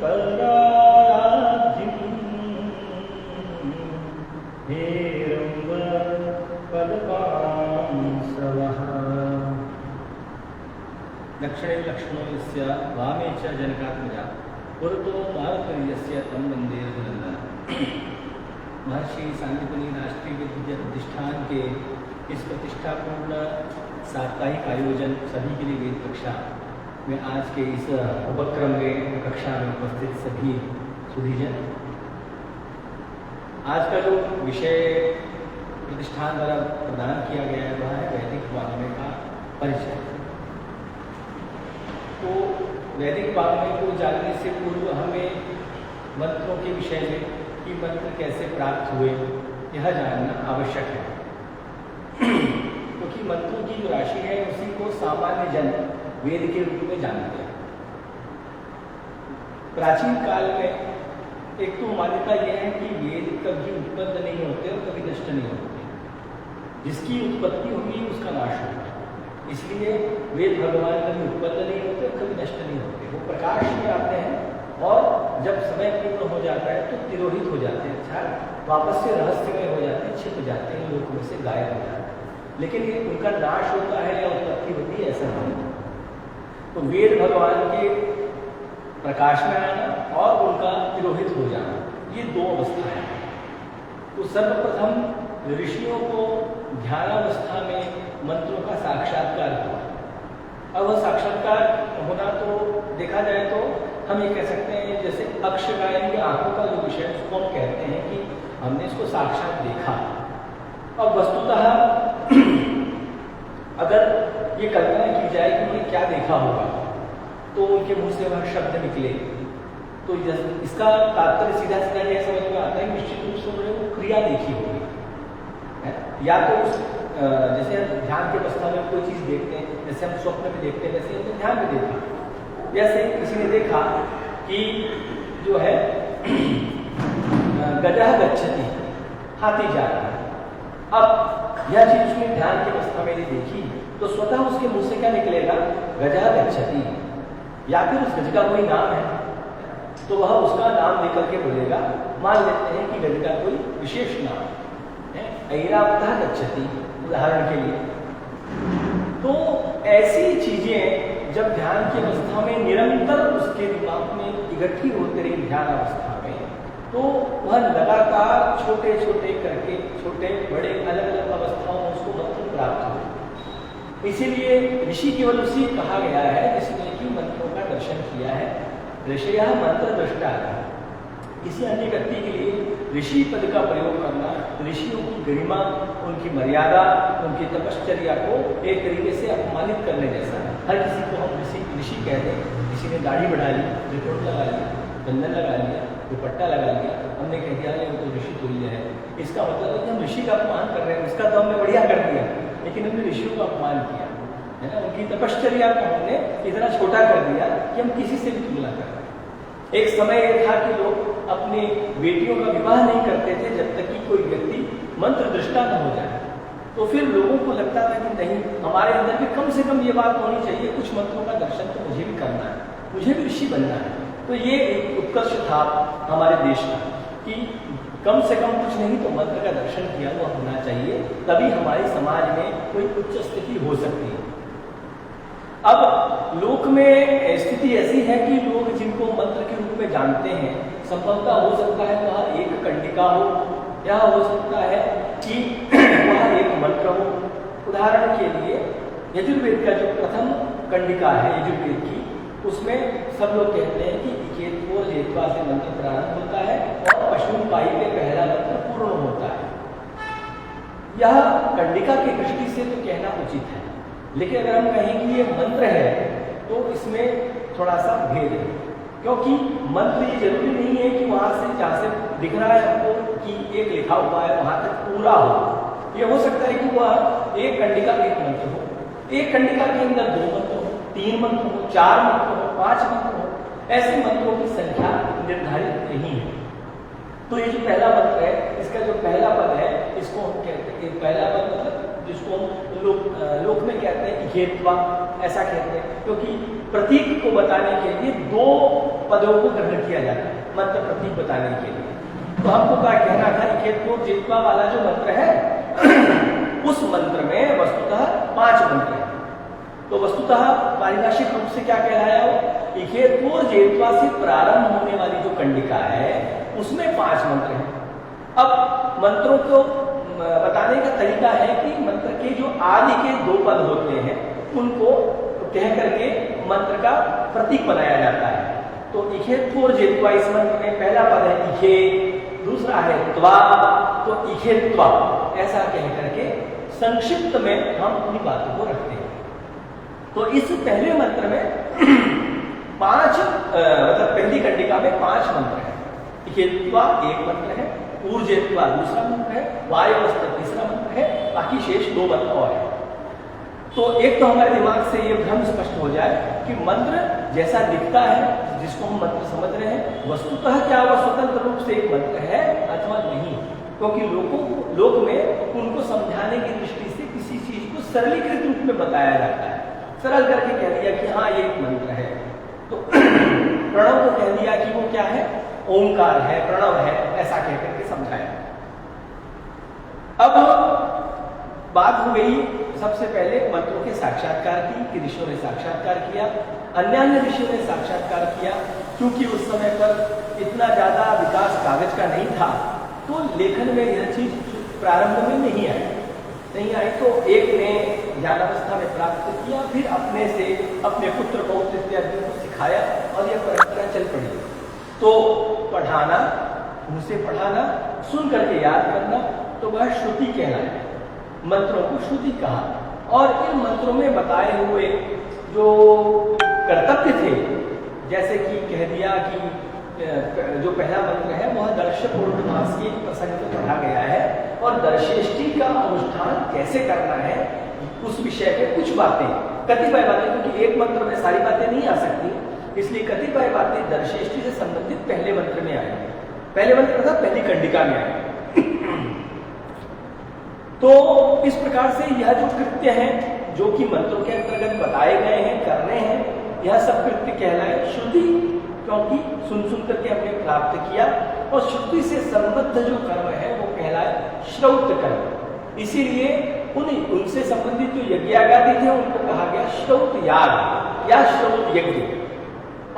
पराराध्यं हेरम्ब पदपांसवः। दक्षिणे लक्ष्मणो यस्य वामे च जनकात्मजा पुरतो मारुतर्यस्य तं वन्दे रघुनन्दनम्। महर्षि सांदीपनि राष्ट्रीय विद्या प्रतिष्ठान के इस प्रतिष्ठापूर्ण साप्ताहिक आयोजन सभी के लिए वेद कक्षा में आज के इस उपक्रम में कक्षा में उपस्थित सभी सुधीजन, आज का जो विषय प्रतिष्ठान द्वारा प्रदान किया गया है वह है वैदिक वाङ्मय का परिचय। तो वैदिक वाङ्मय को जानने से पूर्व हमें मंत्रों के विषय में कि मंत्र कैसे प्राप्त हुए यह जानना आवश्यक है, क्योंकि मंत्रों की जो राशि है उसी को सामान्य जन वेद के रूप में जानते हैं। प्राचीन काल में एक तो मान्यता यह है कि वेद कभी उत्पन्न नहीं होते और कभी नष्ट नहीं होते, जिसकी उत्पत्ति होगी उसका नाश होगा। इसलिए वेद भगवान कभी उत्पन्न नहीं होते और कभी नष्ट नहीं होते, वो प्रकाश में आते हैं और जब समय पूर्ण हो जाता है तो तिरोहित हो जाते हैं, अच्छा वापस से रहस्यमय हो जाते हैं, छिप जाते हैं, लोक में से गायब हो जाते हैं। लेकिन ये उनका नाश होता है या उत्पत्ति होती है ऐसा नहीं। तो वेद भगवान के प्रकाश में आना और उनका तिरोहित हो जाना, ये दो अवस्थाएं हैं। तो सर्वप्रथम ऋषियों को ध्यानावस्था में मंत्रों का साक्षात्कार हुआ। अब वह साक्षात्कार होना तो देखा जाए तो हम ये कह सकते हैं जैसे अक्षगायन की आंखों का जो विषय उसको हम कहते हैं कि हमने इसको साक्षात देखा। अब वस्तुतः अगर ये कल्पना की जाए कि उन्होंने क्या देखा होगा तो उनके मुंह से वह शब्द निकले, तो इसका तात्पर्य सीधा सीधा यह समझ में आता है निश्चित रूप से उन्होंने वो क्रिया देखी होगी, या तो उस जैसे ध्यान के अवस्था में कोई चीज़ देखते हैं, जैसे हम स्वप्न में देखते हैं वैसे हमने ध्यान में देखा। जैसे किसी ने देखा कि जो है गजः गच्छति, हाथी जा रहा है। अब यह चीज उसने ध्यान की अवस्था में देखी तो स्वतः उसके मुंह से क्या निकलेगा, गजः गच्छति, या फिर उस गज का कोई नाम है तो वह उसका नाम लेकर के बोलेगा। मान लेते हैं कि गज का कोई विशेष नाम है, ऐरावतः गच्छति उदाहरण के लिए। तो ऐसी चीजें जब ध्यान की अवस्था में निरंतर उसके दिमाग में इकट्ठी होती रही ध्यान अवस्था में, तो वह लगातार छोटे छोटे करके छोटे बड़े अलग अलग अवस्थाओं में उसको मंत्र प्राप्त हो। इसीलिए ऋषि केवल उसी कहा गया है जिसने कि मंत्रों का दर्शन किया है। ऋषयः मंत्र दृष्टा है। किसी अन्य व्यक्ति के लिए ऋषि पद का प्रयोग करना, ऋषियों की गरिमा, उनकी मर्यादा, उनकी तपश्चर्या को एक तरीके से अपमानित करने जैसा है। हर किसी को हम ऋषि कहते हैं। किसी ने दाढ़ी बढ़ा ली, रिपोर्ट लगा लिया, बंधन लगा लिया, दुपट्टा लगा लिया, हमने कह दिया ये तो ऋषि तुल्य है। इसका मतलब है कि हम ऋषि का अपमान कर रहे हैं। उसका तो हमने बढ़िया कर दिया, लेकिन हमने ऋषियों का अपमान किया है ना। उनकी तपश्चर्या को हमने इतना छोटा कर दिया कि हम किसी से भी तुलना कर रहे हैं। एक समय था कि लोग अपनी बेटियों का विवाह नहीं करते थे जब तक कि कोई व्यक्ति मंत्र दृष्टा न हो जाए। तो फिर लोगों को लगता था कि नहीं, हमारे अंदर भी कम से कम ये बात होनी चाहिए, कुछ मंत्रों का दर्शन तो मुझे भी करना है, मुझे भी ऋषि बनना है। तो ये एक उत्कर्ष था हमारे देश का कि कम से कम कुछ नहीं तो मंत्र का दर्शन किया हुआ होना चाहिए, तभी हमारे समाज में कोई उच्च स्थिति हो सकती है। अब लोक में स्थिति ऐसी है कि लोग जिनको मंत्र के रूप में जानते हैं, संभवतः हो सकता है वह एक कंडिका हो, या हो सकता है कि वह एक मंत्र हो। उदाहरण के लिए यजुर्वेद का जो प्रथम कंडिका है यजुर्वेद की, उसमें सब लोग कहते हैं कि इकेत्वोर जेत्वा से मंत्र प्रारंभ होता है और पश्चिम पाई पे पहला मंत्र पूर्ण होता है। यह कंडिका की दृष्टि से तो कहना उचित है, लेकिन अगर हम कहें कि ये मंत्र है तो इसमें थोड़ा सा भेद है, क्योंकि मंत्र ये जरूरी नहीं है कि वहां से जहां से दिख रहा है हमको कि एक लिखा हुआ है वहां तक पूरा हो। ये हो सकता है कि वह एक कंडिका एक मंत्र हो, एक कंडिका के अंदर 2 मंत्र हो, 3 मंत्र हो, 4 मंत्र हो, 5 मंत्र हो। ऐसे मंत्रों की संख्या निर्धारित नहीं है। तो ये जो पहला मंत्र है, इसका जो पहला पद है, इसको हम कहते हैं पहला पद मतलब जिसको हम लोक में कहते हैं इकेत्वा, ऐसा कहते हैं, क्योंकि प्रतीक को बताने के लिए 2 पदों को ग्रहण किया जाता है मंत्र प्रतीक बताने के लिए। तो हमको क्या कहना था, इखेत्वोर जेत्वा वाला जो मंत्र है उस मंत्र में वस्तुतः 5 मंत्र हैं। तो वस्तुतः पारिभाषिक रूप से क्या कहलाया हो, इखेत्वोर जेत्वा से प्रारंभ होने वाली जो कंडिका है उसमें 5 मंत्र हैं। अब मंत्रों को बताने का तरीका है कि मंत्र के जो आदि के 2 पद होते हैं उनको कह करके मंत्र का प्रतीक बनाया जाता है। तो इखेत्वोर जेत्वा इस मंत्र में पहला पद है इखे, दूसरा है त्वा, तो इखेत्वा ऐसा कह करके संक्षिप्त में हम अपनी बातों को रखते हैं। तो इस पहले मंत्र में 5 मतलब पहली कंडिका में 5 मंत्र है। इखेत्वा एक मंत्र है, ऊर्जेत्वा दूसरा मंत्र है, वायवस्थ तीसरा मंत्र है, बाकी शेष 2 मंत्र और है। तो एक तो हमारे दिमाग से ये भ्रम स्पष्ट हो जाए कि मंत्र जैसा दिखता है, जिसको हम मंत्र समझ रहे हैं, वस्तुतः क्या वह स्वतंत्र रूप से एक मंत्र है अथवा नहीं, क्योंकि लोक में उनको समझाने की दृष्टि से किसी चीज को सरलीकृत रूप में बताया जाता है। सरल करके कह दिया कि हाँ ये एक मंत्र है। तो प्रणव को कह दिया कि वो क्या है, ओंकार है, प्रणव है, ऐसा कह करके समझाया। अब बात हो गई सबसे पहले मंत्रों के साक्षात्कार की कि ऋषियों ने साक्षात्कार किया, अन्य ऋषियों ने साक्षात्कार किया। क्योंकि उस समय पर इतना ज्यादा विकास कागज का नहीं था, तो लेखन में यह चीज प्रारंभ में नहीं आई। तो एक ने ज्ञानावस्था में प्राप्त किया, फिर अपने से अपने पुत्र पौत्र इत्यादि को सिखाया और यह परंपरा चल पड़ी। तो पढ़ाना, मुंह से पढ़ाना, सुन करके याद करना, तो वह श्रुति कहलाया। मंत्रों को श्रुति कहा। और इन मंत्रों में बताए हुए जो कर्तव्य थे, जैसे कि कह दिया कि जो पहला मंत्र है वह दर्श पूर्णमास के प्रसंग में पढ़ा गया है, और दर्शेष्टि का अनुष्ठान कैसे करना है उस विषय में कुछ बातें, कतिपय बातें, क्योंकि एक मंत्र में सारी बातें नहीं आ सकती, इसलिए कतिपय बातें दर्शेष्टि से संबंधित पहले मंत्र में आई। पहले मंत्र था पहली कंडिका में आई। तो इस प्रकार से यह जो कृत्य है जो कि मंत्रों के अंतर्गत बताए गए हैं, करने हैं, यह सब कृत्य कहलाए श्रुति, क्योंकि सुन सुन करके हमने प्राप्त किया। और श्रुति से संबद्ध जो कर्म है वो कहलाए श्रौत कर्म। इसीलिए उनसे संबंधित जो यज्ञागादि थे उनको कहा गया श्रौत याग या श्रौत यज्ञ।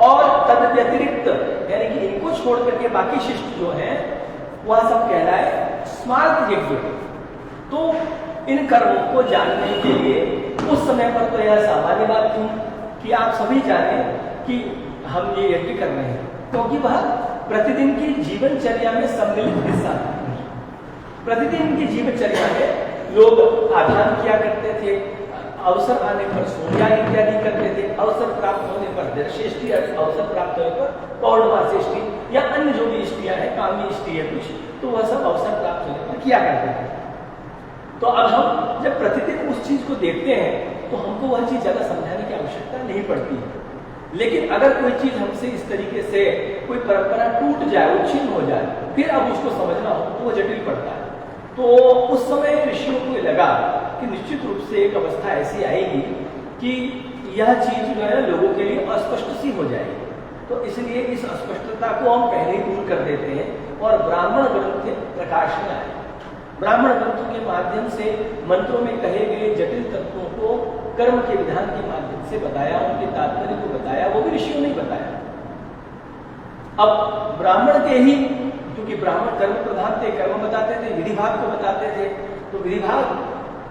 और तद व्यतिरिक्त यानी कि इनको छोड़ करके बाकी शिष्ट जो है वह सब कहलाए स्मार्त यज्ञ। तो इन कर्मों को जानने के लिए उस समय पर तो यह सामान्य बात थी कि आप सभी जाने कि हम ये यज्ञ कर रहे हैं, क्योंकि वह प्रतिदिन की जीवनचर्या में सम्मिलित हिस्सा था। प्रतिदिन की जीवनचर्या में लोग आध्यान किया करते थे, अवसर आने पर सोमयाग इत्यादि करते थे, अवसर प्राप्त होने पर दर्शेष्टि, अवसर प्राप्त होने पर पौर्णमासेष्टि या अन्य जो भी इष्टियां हैं, कामी इष्टि है कुछ, तो वह सब अवसर प्राप्त होने पर किया करते थे। तो अब हम जब प्रतिदिन उस चीज को देखते हैं तो हमको वह चीज ज्यादा समझाने की आवश्यकता नहीं पड़ती है। लेकिन अगर कोई चीज हमसे इस तरीके से कोई परंपरा टूट जाए, उच्छिन्न हो जाए, फिर अब उसको समझना हो तो वो जटिल पड़ता है। तो उस समय ऋषियों को लगा कि निश्चित रूप से एक अवस्था ऐसी आएगी कि यह चीज जो है लोगों के लिए अस्पष्ट सी हो जाएगी। तो इसलिए इस अस्पष्टता को हम पहले ही दूर कर देते हैं और ब्राह्मण ग्रंथ प्रकाश में आए। ब्राह्मण ग्रंथों के माध्यम से मंत्रों में कहे गए जटिल तत्वों को कर्म के विधान के माध्यम से बताया, उनके तात्पर्य को बताया, वो भी ऋषियों ने बताया। अब ब्राह्मण के ही, क्योंकि ब्राह्मण कर्म प्रधान थे, कर्म बताते थे, विधि भाग को बताते थे, तो विधि भाग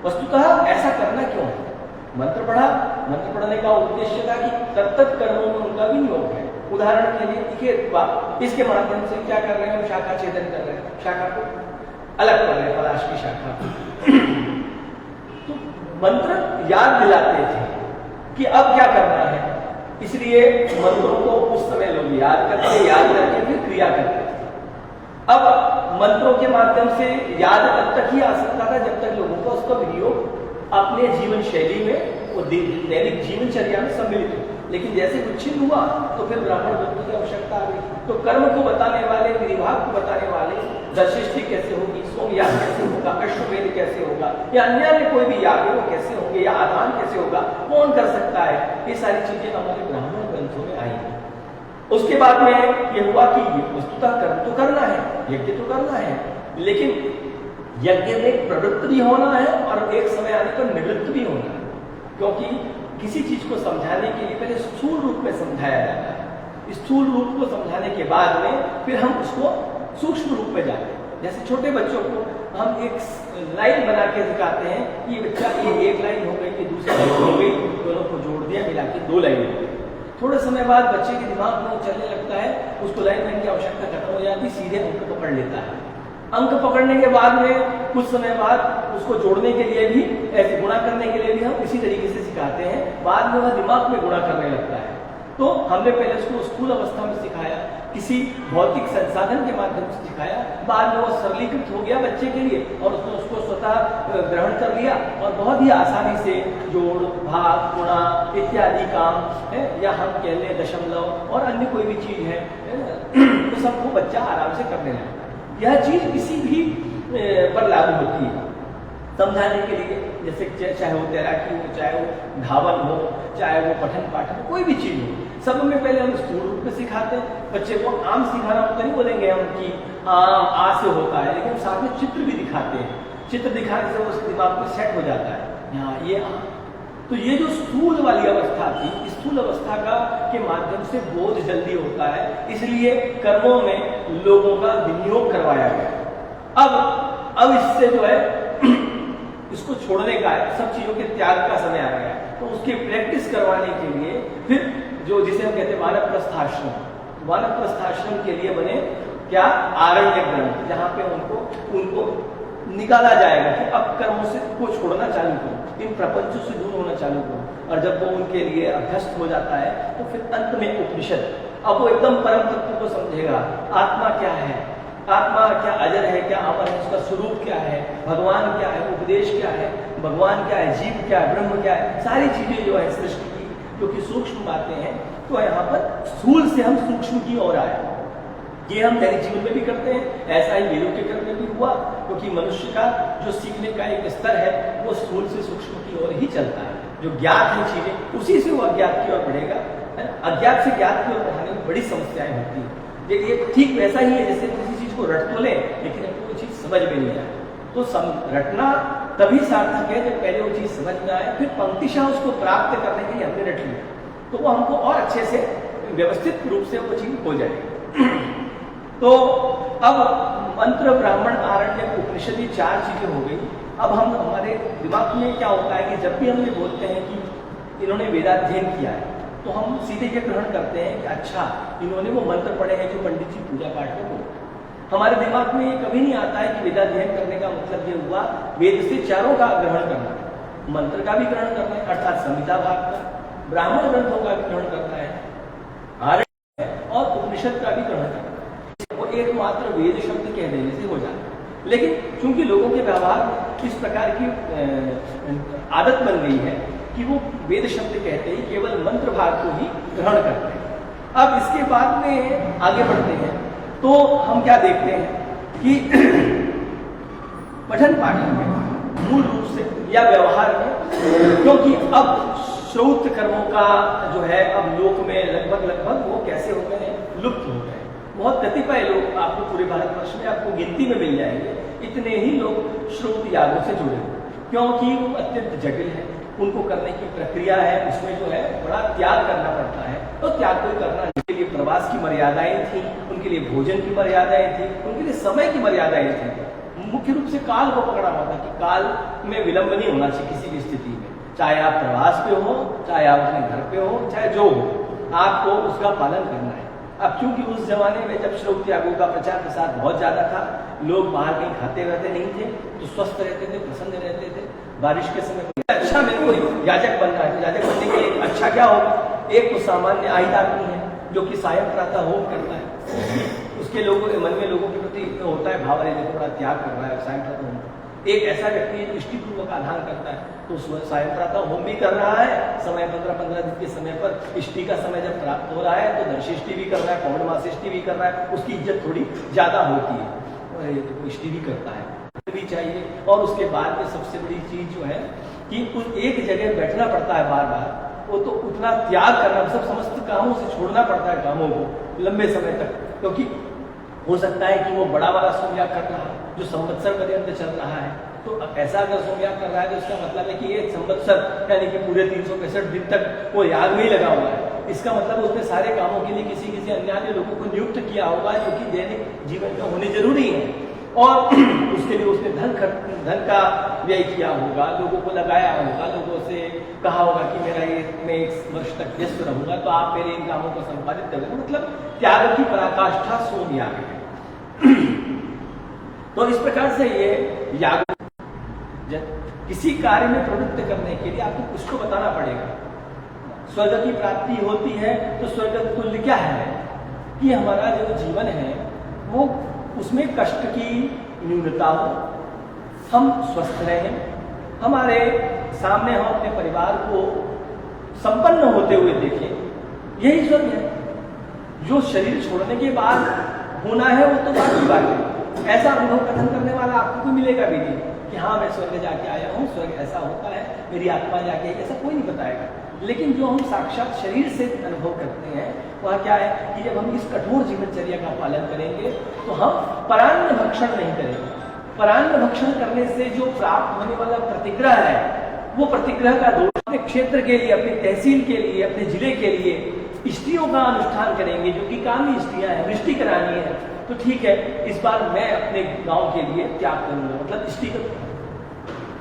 वस्तुतः ऐसा करना क्यों है? मंत्र पढ़ा, मंत्र पढ़ने का उद्देश्य था कि तत्त कर्मों में उनका विनियोग है। उदाहरण के लिए इसके माध्यम से क्या कर रहे हैं, शाखा छेदन कर रहे हैं, शाखा को अलग कर रहे हैं, पलाश की शाखा। तो मंत्र याद दिलाते थे कि अब क्या करना है, इसलिए मंत्रों को उस समय लोग याद करके फिर क्रिया करते थे। अब मंत्रों के माध्यम से याद तब तक ही आ सकता था जब तक लोगों को उसका विनियोग अपने जीवन शैली में, वो दैनिक जीवनचर्या में सम्मिलित हो। लेकिन जैसे उच्छिन्न हुआ तो फिर ब्राह्मण ग्रंथों की आवश्यकता आ गई। तो कर्म को बताने वाले, विभाग को बताने वाले, दर्शिष्टि कैसे होगी, सोमयाग कैसे होगा, अश्वमेध कैसे होगा, या अन्य कोई भी याग है वो कैसे होंगे, या आदान कैसे होगा, कौन कर सकता है, ये सारी चीजें हमारे ब्राह्मण ग्रंथों में आई। उसके बाद में ये हुआ कि वस्तुतः कर्म तो करना है, यज्ञ तो करना है, लेकिन यज्ञ में प्रवृत्त भी होना है और एक समय आने पर निवृत्त भी होना है, क्योंकि किसी चीज को समझाने के लिए पहले स्थूल रूप में समझाया जाता है, स्थूल रूप को समझाने के बाद में फिर हम उसको सूक्ष्म रूप में जाते हैं। जैसे छोटे बच्चों को हम एक लाइन बना के दिखाते हैं, ये बच्चा ये एक लाइन हो गई, ये दूसरी लाइन हो गई, दोनों को जोड़ दिया, मिला के 2 लाइन हो गई। थोड़े समय बाद बच्चे के दिमाग में चलने लगता है, उसको लाइन लाइन की आवश्यकता खत्म हो जाती, सीधे अंक पकड़ लेता है। अंक पकड़ने के बाद में कुछ समय बाद उसको जोड़ने के लिए भी, ऐसे गुणा करने के लिए भी हम इसी तरीके से सिखाते हैं, बाद में वह दिमाग में गुणा करने लगता है। तो हमने पहले उसको स्थूल अवस्था में सिखाया, किसी भौतिक संसाधन के माध्यम से सिखाया, बाद में वो सरलीकृत हो गया बच्चे के लिए और उसने उसको स्वतः ग्रहण कर लिया और बहुत ही आसानी से जोड़, भाग, गुणा इत्यादि काम है, या हम कह लें दशमलव और अन्य कोई भी चीज है तो सबको बच्चा आराम से करने लगता है। यह चीज किसी भी पर लागू होती है समझाने के लिए, जैसे चाहे वो तैराकी हो, चाहे वो धावन हो, चाहे वो पठन पाठन हो, कोई भी चीज हो, सब में पहले हम स्थूल रूप में सिखाते हैं। बच्चे को आम सिखाना होता नहीं बोलेंगे हम कि आ से होता है, लेकिन साथ में चित्र भी दिखाते हैं, चित्र दिखाने से उस दिमाग में सेट हो जाता है, यहाँ ये तो ये जो स्थूल वाली अवस्था थी, स्थूल अवस्था का के माध्यम से बोध जल्दी होता है, इसलिए कर्मों में लोगों का विनियोग करवाया गया। अब इससे जो है इसको छोड़ने का है, सब चीजों के त्याग का समय आ गया है, तो उसकी प्रैक्टिस करवाने के लिए फिर जो जिसे हम कहते हैं वानप्रस्थाश्रम, वानप्रस्थाश्रम के लिए बने क्या आरण्य ग्रंथ, जहाँ पे उनको निकाला जाएगा कि अब कर्मों से को छोड़ना चालू करो, इन प्रपंचों से दूर होना चालू करो। और जब वो उनके लिए अभ्यस्त हो जाता है तो फिर अंत में उपनिषद, अब वो एकदम परम तत्व को समझेगा, आत्मा क्या है, आत्मा क्या अजर है, क्या अमर है, उसका स्वरूप क्या है, भगवान क्या है, उपदेश क्या है, भगवान क्या है, जीव क्या है, ब्रह्म क्या है, सारी चीजें जो है सृष्टि की जो कि सूक्ष्म बातें हैं, तो यहाँ पर स्थूल से हम सूक्ष्म की ओर आए। ये हम दैनिक जीवन में भी करते हैं, ऐसा ही वेदों के कर्म में भी हुआ, क्योंकि मनुष्य का जो सीखने का एक स्तर है वो स्थूल से सूक्ष्म की ओर ही चलता है। जो ज्ञात है चीजें, उसी से वो अज्ञात की ओर बढ़ेगा, अज्ञात से ज्ञात की ओर बढ़ाने में बड़ी समस्याएं होती है। ये ठीक वैसा ही है जैसे किसी चीज को रट तो ले, लेकिन हमको वो चीज समझ में नहीं आए, तो रटना तभी सार्थक है जब पहले वो चीज समझ में आए, फिर पंक्तिशः उसको प्राप्त करने के लिए हमने रट लिया, तो वो हमको और अच्छे से व्यवस्थित रूप से वो चीज हो जाएगी। तो अब मंत्र, ब्राह्मण, आरण्य, उपनिषद, ये 4 चीजें हो गई। अब हम हमारे दिमाग में क्या होता है कि जब भी हम ये बोलते हैं कि इन्होंने वेदाध्ययन किया है, तो हम सीधे ये ग्रहण करते हैं कि अच्छा इन्होंने वो मंत्र पढ़े हैं जो पंडित जी पूजा पाठ में बोलते। हमारे दिमाग में ये कभी नहीं आता है कि वेदाध्ययन करने का मतलब ये हुआ वेद से चारों का ग्रहण करना, मंत्र का भी ग्रहण करना है अर्थात संहिता भाग का, ब्राह्मण ग्रंथों का भी ग्रहण करना है, आरण्य और उपनिषद का भी ग्रहण करना है। वो एकमात्र वेद शब्द कह देने से हो जाता है, लेकिन चूंकि लोगों के व्यवहार इस प्रकार की आदत बन गई है कि वो वेद शब्द कहते ही केवल मंत्र भाग को ही ग्रहण करते हैं। अब इसके बाद में आगे बढ़ते हैं तो हम क्या देखते हैं कि पठन पाठन में मूल रूप से या व्यवहार में, क्योंकि अब श्रौत कर्मों का जो है अब लोक में लगभग वो कैसे हो गए हैं, लुप्त हो गए। बहुत कतिपय लोग आपको पूरे भारतवर्ष में आपको गिनती में मिल जाएंगे, इतने ही लोग श्रौत यागों से जुड़े हुए, क्योंकि वो अत्यंत जटिल है, उनको करने की प्रक्रिया है, उसमें जो है बड़ा त्याग करना पड़ता है। तो त्याग को करना, उनके लिए प्रवास की मर्यादाएं थी, उनके लिए भोजन की मर्यादाएं थी, उनके लिए समय की मर्यादाएं थी। मुख्य रूप से काल को पकड़ा हुआ था कि काल में विलंब नहीं होना चाहिए किसी भी स्थिति में, चाहे आप प्रवास पे हो, चाहे आप अपने घर पे हो, चाहे जो हो, आपको उसका पालन करना है। अब क्योंकि उस जमाने में जब श्रौत यागों का प्रचार प्रसार बहुत ज्यादा था, लोग बाहर कहीं खाते रहते नहीं थे, तो स्वस्थ रहते थे, प्रसन्न रहते थे। बारिश के समय अच्छा मेरे को याजक बनना है, याजक बनने के लिए अच्छा क्या होगा, एक तो सामान्य आहित आदमी है जो कि सायं प्रातः होम करता है, उसके लोगों के मन में लोगों के प्रति होता है भाव, अरे देखो बड़ा त्याग कर रहा है, सायं प्रातः होम। एक ऐसा व्यक्ति है जो इष्टिपूर्वक आधान करता है, तो सायं प्रातः होम भी कर रहा है, समय 15-15 दिन के समय पर इष्टि का समय जब प्राप्त हो रहा है तो दर्शिष्टि भी कर रहा है, पौर्णमासिष्टि भी कर रहा है, उसकी इज्जत थोड़ी ज्यादा होती है, तो इष्टि भी करता है भी चाहिए। और उसके बाद में सबसे बड़ी चीज जो है कि उस एक जगह बैठना पड़ता है बार बार, वो तो उतना त्याग करना, सब समस्त कामों से छोड़ना पड़ता है कामों को लंबे समय तक, क्योंकि हो सकता है कि वो बड़ा वाला सोमयाग कर रहा है जो संवत्सर पर्यंत चल रहा है। तो ऐसा अगर सोमयाग कर रहा है तो इसका मतलब है कि ये संवत्सर यानी कि पूरे 365 दिन तक वो याग में ही लगा हुआ है। इसका मतलब उसने सारे कामों के लिए किसी किसी अन्य लोगों को नियुक्त किया होगा जो कि दैनिक जीवन में होने जरूरी है, और उसके लिए उसने धन का व्यय किया होगा, लोगों को लगाया होगा, लोगों से कहा होगा कि मेरा ये मैं 1 वर्ष तक व्यस्त रहूंगा तो आप मेरे इन कामों को संपादित करेंगे। मतलब त्याग की पराकाष्ठा सोमयाग है। तो इस प्रकार से ये याग किसी कार्य में प्रवृत्त करने के लिए आपको कुछ तो बताना पड़ेगा। स्वर्ग की प्राप्ति होती है तो स्वर्ग तुल्य क्या है कि हमारा जो जीवन है वो उसमें कष्ट की न्यूनता हो, हम स्वस्थ रहें, हमारे सामने हम अपने परिवार को संपन्न होते हुए देखें, यही स्वर्ग है। जो शरीर छोड़ने के बाद होना है वो तो बात की बात है। ऐसा अनुभव कथन करने वाला आपको कोई मिलेगा भी नहीं कि हाँ मैं स्वर्ग जाके आया हूँ, स्वर्ग ऐसा होता है, मेरी आत्मा जाके आई, ऐसा कोई नहीं बताएगा। लेकिन जो हम साक्षात शरीर से अनुभव करते हैं वह क्या है कि जब हम इस कठोर जीवनचर्या का पालन करेंगे तो हम परान्न भक्षण नहीं करेंगे। परान्न भक्षण करने से जो प्राप्त होने वाला प्रतिग्रह है वो प्रतिग्रह का दोष अपने क्षेत्र के लिए, अपनी तहसील के लिए, अपने जिले के लिए इष्टियों का अनुष्ठान करेंगे जो कि कामी इष्टियां हैं, वृष्टि करानी है। तो ठीक है, इस बार मैं अपने गांव के लिए त्याग करूंगा, मतलब इष्टि करूंगा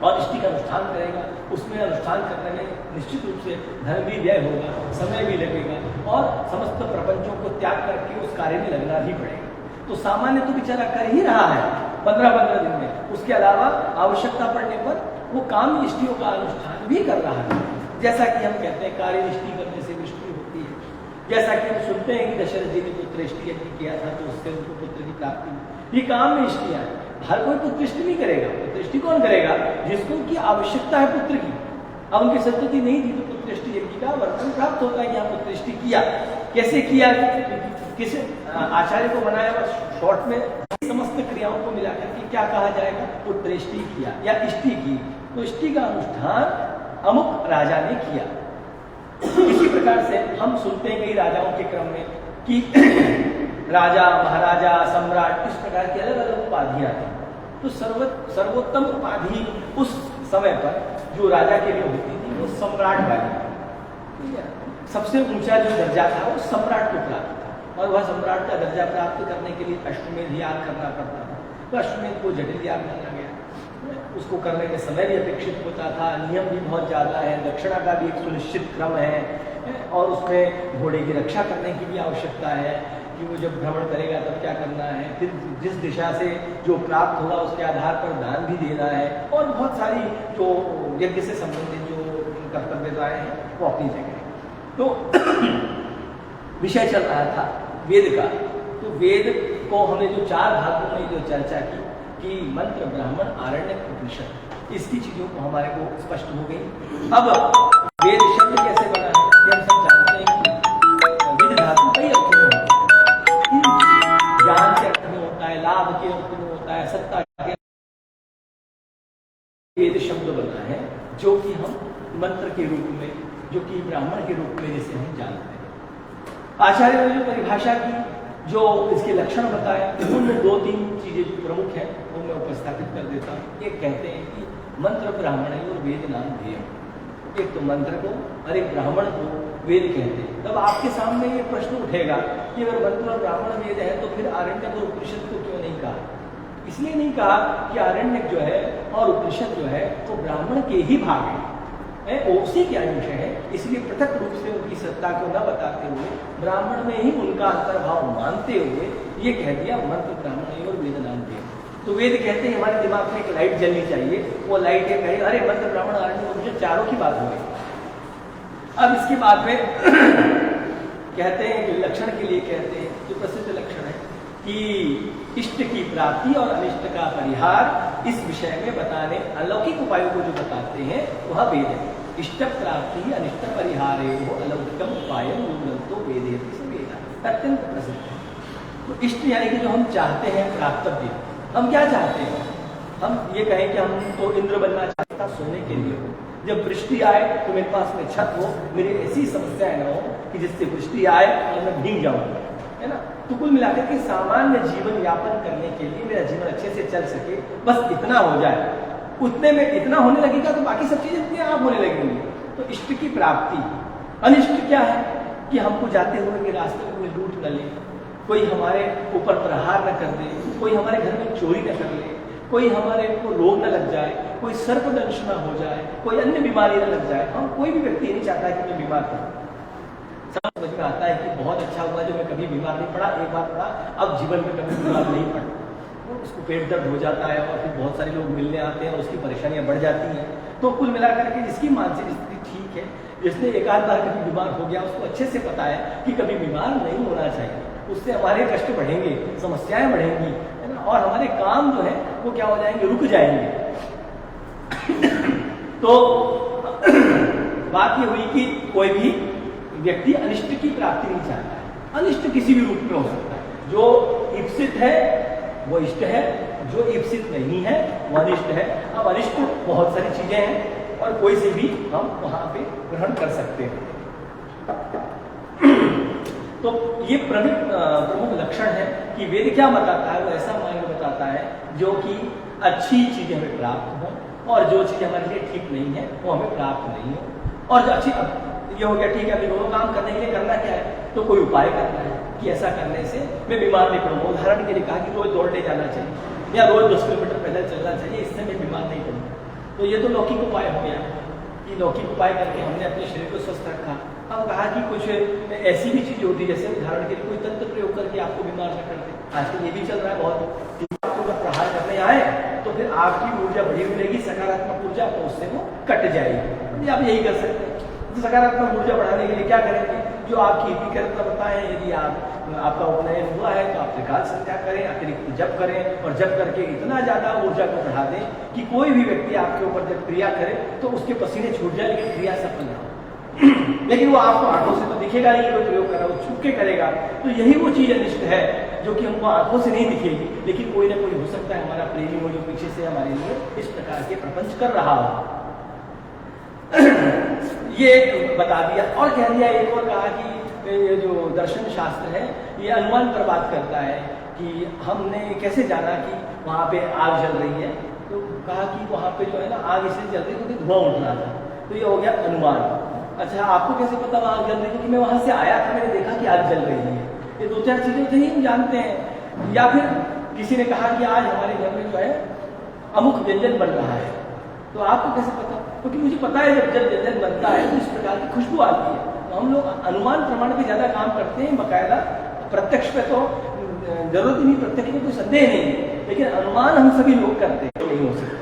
और इष्टि का अनुष्ठान करेगा। उसमें अनुष्ठान करने में निश्चित रूप से धन भी व्यय होगा, समय भी लगेगा और समस्त प्रपंचों को त्याग करके उस कार्य में लगना भी पड़ेगा। तो सामान्य तो बेचारा कर ही रहा है 15-15 दिन में, उसके अलावा आवश्यकता पड़ने पर वो काम इष्टियों का अनुष्ठान भी कर रहा है। जैसा कि हम कहते हैं कार्य इष्टि करने से वृष्टि होती है, जैसा कि हम सुनते हैं कि दशरथ जी ने पुत्र इष्टि यज्ञ किया था तो उससे उनको पुत्र की प्राप्ति हुई। ये काम में इष्टियां हैं, हर कोई पुत्रष्टि नहीं करेगा। पुत्रष्टि कौन करेगा? जिसको की आवश्यकता है पुत्र की। अब उनकी संतति नहीं थी तो पुत्रष्टि यज्ञ का वर्णन प्राप्त होता है कि यहाँ पुत्रष्टि किया। कैसे किया, किस आचार्य को बनाया, शॉर्ट में समस्त क्रियाओं को मिलाकर के क्या कहा जाएगा, पुत्रष्टि किया या इष्टि की। तो इष्टि का अनुष्ठान अमुक राजा ने किया। इसी प्रकार से हम सुनते हैं कई राजाओं के क्रम में कि राजा, महाराजा, सम्राट, इस प्रकार की अलग अलग उपाधियां हैं। तो सर्वोत्तम उपाधि उस समय पर जो राजा के लिए होती थी वो सम्राट वाली, सबसे ऊंचा जो दर्जा था वो सम्राट को प्राप्त था, और वह सम्राट का दर्जा प्राप्त करने के लिए अश्वमेध याग करना पड़ता था। तो अश्वमेध को जटिल याग माना गया, उसको करने में समय भी अपेक्षित होता था, नियम भी बहुत ज़्यादा है, दक्षिणा का भी एक सुनिश्चित क्रम है, और उसमें घोड़े की रक्षा करने की भी आवश्यकता है कि वो जब भ्रमण करेगा तब क्या करना है, फिर जिस दिशा से जो प्राप्त होगा उसके आधार पर दान भी देना है, और बहुत सारी जो यज्ञ से संबंधित जो कर्तव्यताएं हैं वो अपनी जगह है। तो विषय चल रहा था वेद का। तो वेद को हमने जो 4 भागों में जो चर्चा की कि मंत्र, ब्राह्मण, आरण्यक, उपनिषद, इसकी चीजों को हमारे को स्पष्ट हो गई। अब वेद शब्द कैसे बना है ये हम सब जानते हैं कि वेद धातु कई अर्थों में होता है, ज्ञान के अर्थ में होता है, लाभ के अर्थ में होता है, सत्ता के। वेद शब्द बना है जो कि हम मंत्र के रूप में, जो कि ब्राह्मण के रूप में जिसे हम जानते हैं। आचार्य ने जो परिभाषा की, जो इसके लक्षण बताए, उनमें 2-3 चीजें प्रमुख हैं वो मैं उपस्थापित कर देता हूँ। एक कहते हैं कि मंत्र ब्राह्मण है और वेद नाम ध्येय। एक तो मंत्र को और एक ब्राह्मण को वेद कहते हैं। तब आपके सामने ये प्रश्न उठेगा कि अगर मंत्र और ब्राह्मण वेद है तो फिर आरण्यक और उपनिषद को क्यों नहीं कहा? इसलिए नहीं कहा कि आरण्यक जो है और उपनिषद जो है वो ब्राह्मण के ही भाग है, उसी के अंश है। इसलिए पृथक रूप से उनकी सत्ता को न बताते हुए ब्राह्मण में ही उनका अंतर्भाव मानते हुए ये कह दिया मंत्र ब्राह्मण और वेद नाम दिया। तो वेद कहते हैं हमारे दिमाग में एक लाइट जलनी चाहिए, वो लाइट ये कहे अरे मंत्र ब्राह्मण आरण्यक उपनिषद चारों की बात हो गई। अब इसके बाद में कहते हैं कि लक्षण के लिए कहते हैं, जो प्रसिद्ध लक्षण है कि इष्ट की प्राप्ति और अनिष्ट का परिहार, इस विषय में बताने अलौकिक उपायों को जो बताते हैं वह वेद है। इष्ट प्राप्ति अनिष्ट परिहारे वो अलौकिकम उपाय तो वेद अत्यंत प्रसिद्ध है। तो इष्ट यानी कि जो हम चाहते हैं प्राप्तव्य, हम क्या चाहते हैं हम ये कहें कि हम तो इंद्र बनना चाहता सोने के लिए हो, जब वृष्टि आए तो मेरे पास में छत हो, मेरी ऐसी समस्याएं न हो कि जिससे वृष्टि आए और मैं भीग जाऊं, है ना। तो कुल मिलाकर के सामान्य जीवन यापन करने के लिए मेरा जीवन अच्छे से चल सके, बस इतना हो जाए। उतने में इतना होने लगेगा तो बाकी सब चीजें अपने आप होने लगेंगी। तो इष्ट की प्राप्ति। अनिष्ट क्या है कि हमको जाते हुए के रास्ते में कोई लूट न ले, कोई हमारे ऊपर प्रहार न कर दे, कोई हमारे घर में चोरी न कर ले, कोई हमारे को रोग न लग जाए, कोई सर्पदंश न हो जाए, कोई अन्य बीमारी न लग जाए। हम कोई भी व्यक्ति नहीं चाहता है कि मैं बीमार हूँ। समझ में आता है कि बहुत अच्छा हुआ जो मैं कभी बीमार नहीं पड़ा, एक बार पड़ा, अब जीवन में कभी बीमार नहीं पड़ा। उसको पेट दर्द हो जाता है और फिर बहुत सारे लोग मिलने आते हैं और उसकी परेशानियां बढ़ जाती हैं। तो कुल मिलाकर के जिसकी मानसिक स्थिति ठीक है, जिसने एक आध बार कभी बीमार हो गया, उसको अच्छे से पता है कि कभी बीमार नहीं होना चाहिए। उससे हमारे कष्ट बढ़ेंगे, समस्याएं बढ़ेंगी, है ना, और हमारे काम जो है वो क्या हो जाएंगे, रुक जाएंगे। तो बात ये हुई कि कोई भी व्यक्ति अनिष्ट की प्राप्ति नहीं चाहता है। अनिष्ट किसी भी रूप में हो सकता है। जो ईप्सित है वो इष्ट है, जो ईप्सित नहीं है वो अनिष्ट है। अब अनिष्ट बहुत सारी चीजें हैं और कोई से भी हम वहां पे ग्रहण कर सकते हैं। तो ये प्रमुख लक्षण है कि वेद क्या बताता है, वो ऐसा मार्ग बताता है जो कि अच्छी चीजें हमें प्राप्त हो और जो चीजें हमारे लिए ठीक नहीं है वो हमें प्राप्त नहीं हो। और जो अच्छी, ये हो गया ठीक है, अभी दोनों काम करने के लिए करना क्या है, तो कोई उपाय करना है कि ऐसा करने से मैं बीमार नहीं पड़ूंगा। उदाहरण के लिए कहा कि रोज दौड़ने जाना चाहिए या रोज 10 किलोमीटर पैदल चलना चाहिए, इससे मैं बीमार नहीं पड़ूंगा। तो ये तो लौकिक उपाय हो गया कि लौकिक उपाय करके हमने अपने शरीर को स्वस्थ रखा। अब कहा कि कुछ ऐसी भी चीज होती है, जैसे उदाहरण के लिए कोई तंत्र प्रयोग करके आपको बीमार न कर दे। आजकल ये भी चल रहा है बहुत, आपको जब प्रहार करने आए तो फिर आपकी ऊर्जा बढ़ी हुई रहेगी, सकारात्मक ऊर्जा, तो उससे वो कट जाएगी। आप यही कर सकते हैं। तो सकारात्मक ऊर्जा बढ़ाने के लिए क्या करेंगे, जो आपकी विकल्पता है, यदि आपका उपनयन हुआ है तो आप त्रिकाल संध्या करें, अतिरिक्त जप करें और जप करके इतना ज्यादा ऊर्जा को बढ़ा दें कि कोई भी व्यक्ति आपके ऊपर जब क्रिया करे तो उसके पसीने छूट जाए लेकिन क्रिया सफल ना हो। लेकिन वो आपको आंखों से तो दिखेगा नहीं, वो प्रयोग कर रहा है, वो छुप के करेगा। तो यही वो चीज अनिष्ट है जो कि हमको आंखों से नहीं दिखेगी, लेकिन कोई ना कोई हो सकता है हमारा प्रेमी हो जो पीछे से हमारे लिए इस प्रकार के प्रपंच कर रहा हो। ये बता दिया और कह दिया, एक और कहा कि ये जो दर्शन शास्त्र है ये अनुमान पर बात करता है कि हमने कैसे जाना कि वहाँ पे आग जल रही है। तो कहा कि वहाँ पे जो है ना आग इसलिए जल रही है क्योंकि धुआं उठ रहा था, तो ये हो गया अनुमान। अच्छा, आपको कैसे पता वहाँ आग जल रही है? क्योंकि मैं वहाँ से आया था, मैंने देखा कि आग जल रही है। ये दो चार चीजें थे ही हम जानते हैं। या फिर किसी ने कहा कि आज हमारे घर में जो है अमुक व्यंजन बन रहा है, तो आपको कैसे पता? क्योंकि मुझे पता है जब व्यंजन बनता है तो इस प्रकार की खुशबू आती है। तो हम लोग अनुमान प्रमाण पे ज्यादा काम करते हैं, बकायदा प्रत्यक्ष पे तो जरूरत ही नहीं, प्रत्यक्ष में कोई संदेह नहीं, लेकिन अनुमान हम सभी लोग करते हैं, नहीं हो सकते।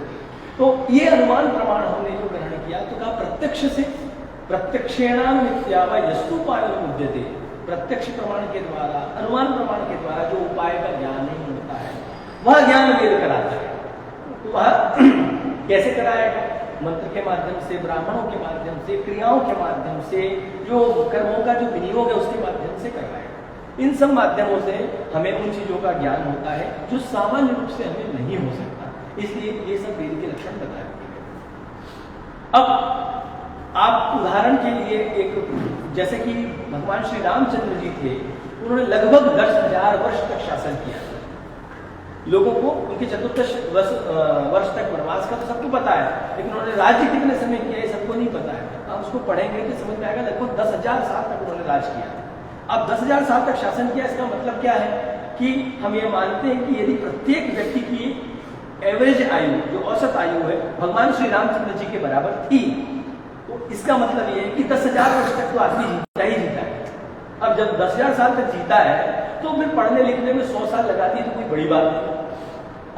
तो ये अनुमान प्रमाण हमने जो ग्रहण किया तो कहा प्रत्यक्ष से, प्रत्यक्षेणाम मिथ्यावा यस्तुपायो मुद्यते, प्रत्यक्ष प्रमाण के द्वारा, अनुमान प्रमाण के द्वारा जो उपाय का ज्ञान नहीं होता है वह ज्ञान वेद कराता है। तो वह कैसे कराएगा? मंत्र के माध्यम से, ब्राह्मणों के माध्यम से, क्रियाओं के माध्यम से, जो कर्मों का जो विनियोग है उसके माध्यम से करवाएगा। इन सब माध्यमों से हमें उन चीजों का ज्ञान होता है जो सामान्य रूप से हमें नहीं हो सकता। इसलिए ये सब वेद के लक्षण बताए गए। अब आप उदाहरण के लिए एक, जैसे कि भगवान श्री रामचंद्र जी थे, उन्होंने लगभग 10,000 वर्ष तक शासन किया। लोगों को उनके 14 वर्ष तक वनवास का तो सबको पता है, लेकिन उन्होंने राज्य कितने समय किया ये सबको नहीं पता है। आप उसको पढ़ेंगे तो समझ में आएगा, लगभग 10,000 साल तक उन्होंने राज किया। अब 10,000 साल तक शासन किया, इसका मतलब क्या है कि हम ये मानते हैं कि यदि प्रत्येक व्यक्ति की एवरेज आयु, जो औसत आयु है, भगवान श्री रामचंद्र जी के बराबर थी, तो इसका मतलब ये है कि 10,000 वर्ष तक तो आदमी जीता ही जीता है। अब जब 10,000 साल तक जीता है तो फिर पढ़ने लिखने में 100 साल लगा दी तो कोई बड़ी बात नहीं।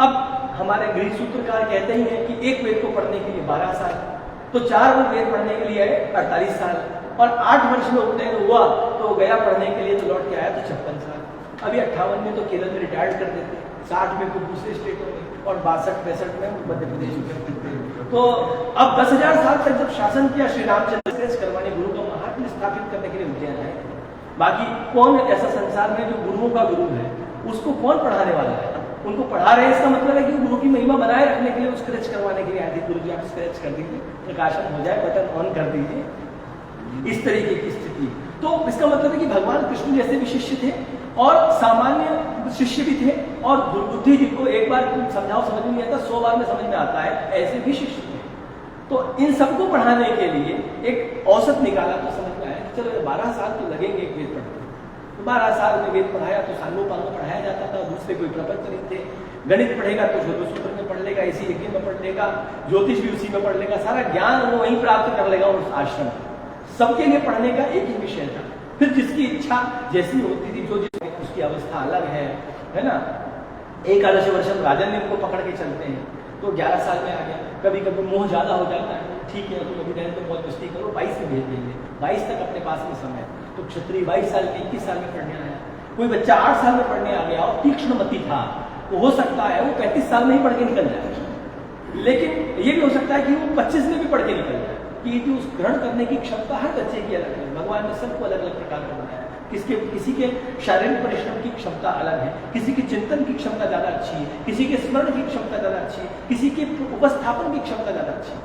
अब हमारे गृह सूत्रकार कहते ही हैं कि एक वेद को पढ़ने के लिए 12 साल, तो 4 वेद पढ़ने के लिए 48 साल, और 8 वर्ष में उपनयन हुआ तो गया पढ़ने के लिए, तो लौट के आया तो 56 साल। अभी 58 में तो केरल में रिटायर्ड कर देते, 60 में कुछ दूसरे स्टेटों में, और 62-63 में मध्य प्रदेश में। तो अब 10,000 साल तक जब शासन किया श्री रामचंद्र करवाने, गुरु का महात्म्य स्थापित करने के लिए उज्जैन आए। बाकी कौन ऐसा संसार में जो गुरुओं का गुरु है, उसको कौन पढ़ाने वाला है? उनको पढ़ा रहे हैं, इसका मतलब है कि गुरु की महिमा बनाए रखने के लिए, स्क्रैच करवाने के लिए आए थे। गुरु जी आप स्क्रैच कर दीजिए, प्रकाशन हो जाए, बटन ऑन कर दीजिए, इस तरीके की स्थिति। तो इसका मतलब है कि भगवान कृष्ण जैसे भी शिष्य थे और सामान्य शिष्य भी थे, और दुर्बुद्धि जी को एक बार समझाओ समझ में नहीं आता, 100 बार में समझ में आता है, ऐसे भी शिष्य थे। तो इन सबको पढ़ाने के लिए एक औसत निकाला तो समझ में आया कि चलो 12 साल तो लगेंगे एक वेद पढ़ने। 12 साल में वेद पढ़ाया तो सालों पालों पढ़ाया जाता था, दूसरे कोई प्रपंच नहीं थे। गणित पढ़ेगा तो सूत्र में पढ़ लेगा, इसी यज्ञ में पढ़ लेगा, ज्योतिष भी उसी में पढ़ लेगा, सारा ज्ञान वो वहीं प्राप्त कर लेगा उस आश्रम में। सबके लिए पढ़ने का एक ही विषय था। फिर जिसकी इच्छा जैसी होती थी, जो जिसकी उसकी अवस्था अलग है ना। एकादश वर्षम राजन ने उनको पकड़ के चलते हैं तो 11 साल में आ गया। कभी कभी मोह ज्यादा हो जाता है, ठीक है तुम अभी रहने तो बहुत मस्ती करो, 22 में भेज देंगे, 22 तक अपने पास में समय। तो क्षत्रिय 22 साल के 21 साल में पढ़ने आया। कोई बच्चा 8 साल में पढ़ने आ गया और तीक्ष्ण मति था, तो हो सकता है वो 35 साल में ही पढ़ के निकल जाए। लेकिन ये भी हो सकता है कि वो 25 में भी पढ़ के निकल जाए, कि उस ग्रहण करने की क्षमता हर बच्चे की अलग है। भगवान ने सबको अलग अलग प्रकार का बनाया। किसी के शारीरिक परिश्रम की क्षमता अलग है, किसी की चिंतन की क्षमता ज्यादा अच्छी है, किसी के स्मरण की क्षमता ज्यादा अच्छी है, किसी के उपस्थापन की क्षमता ज्यादा अच्छी है,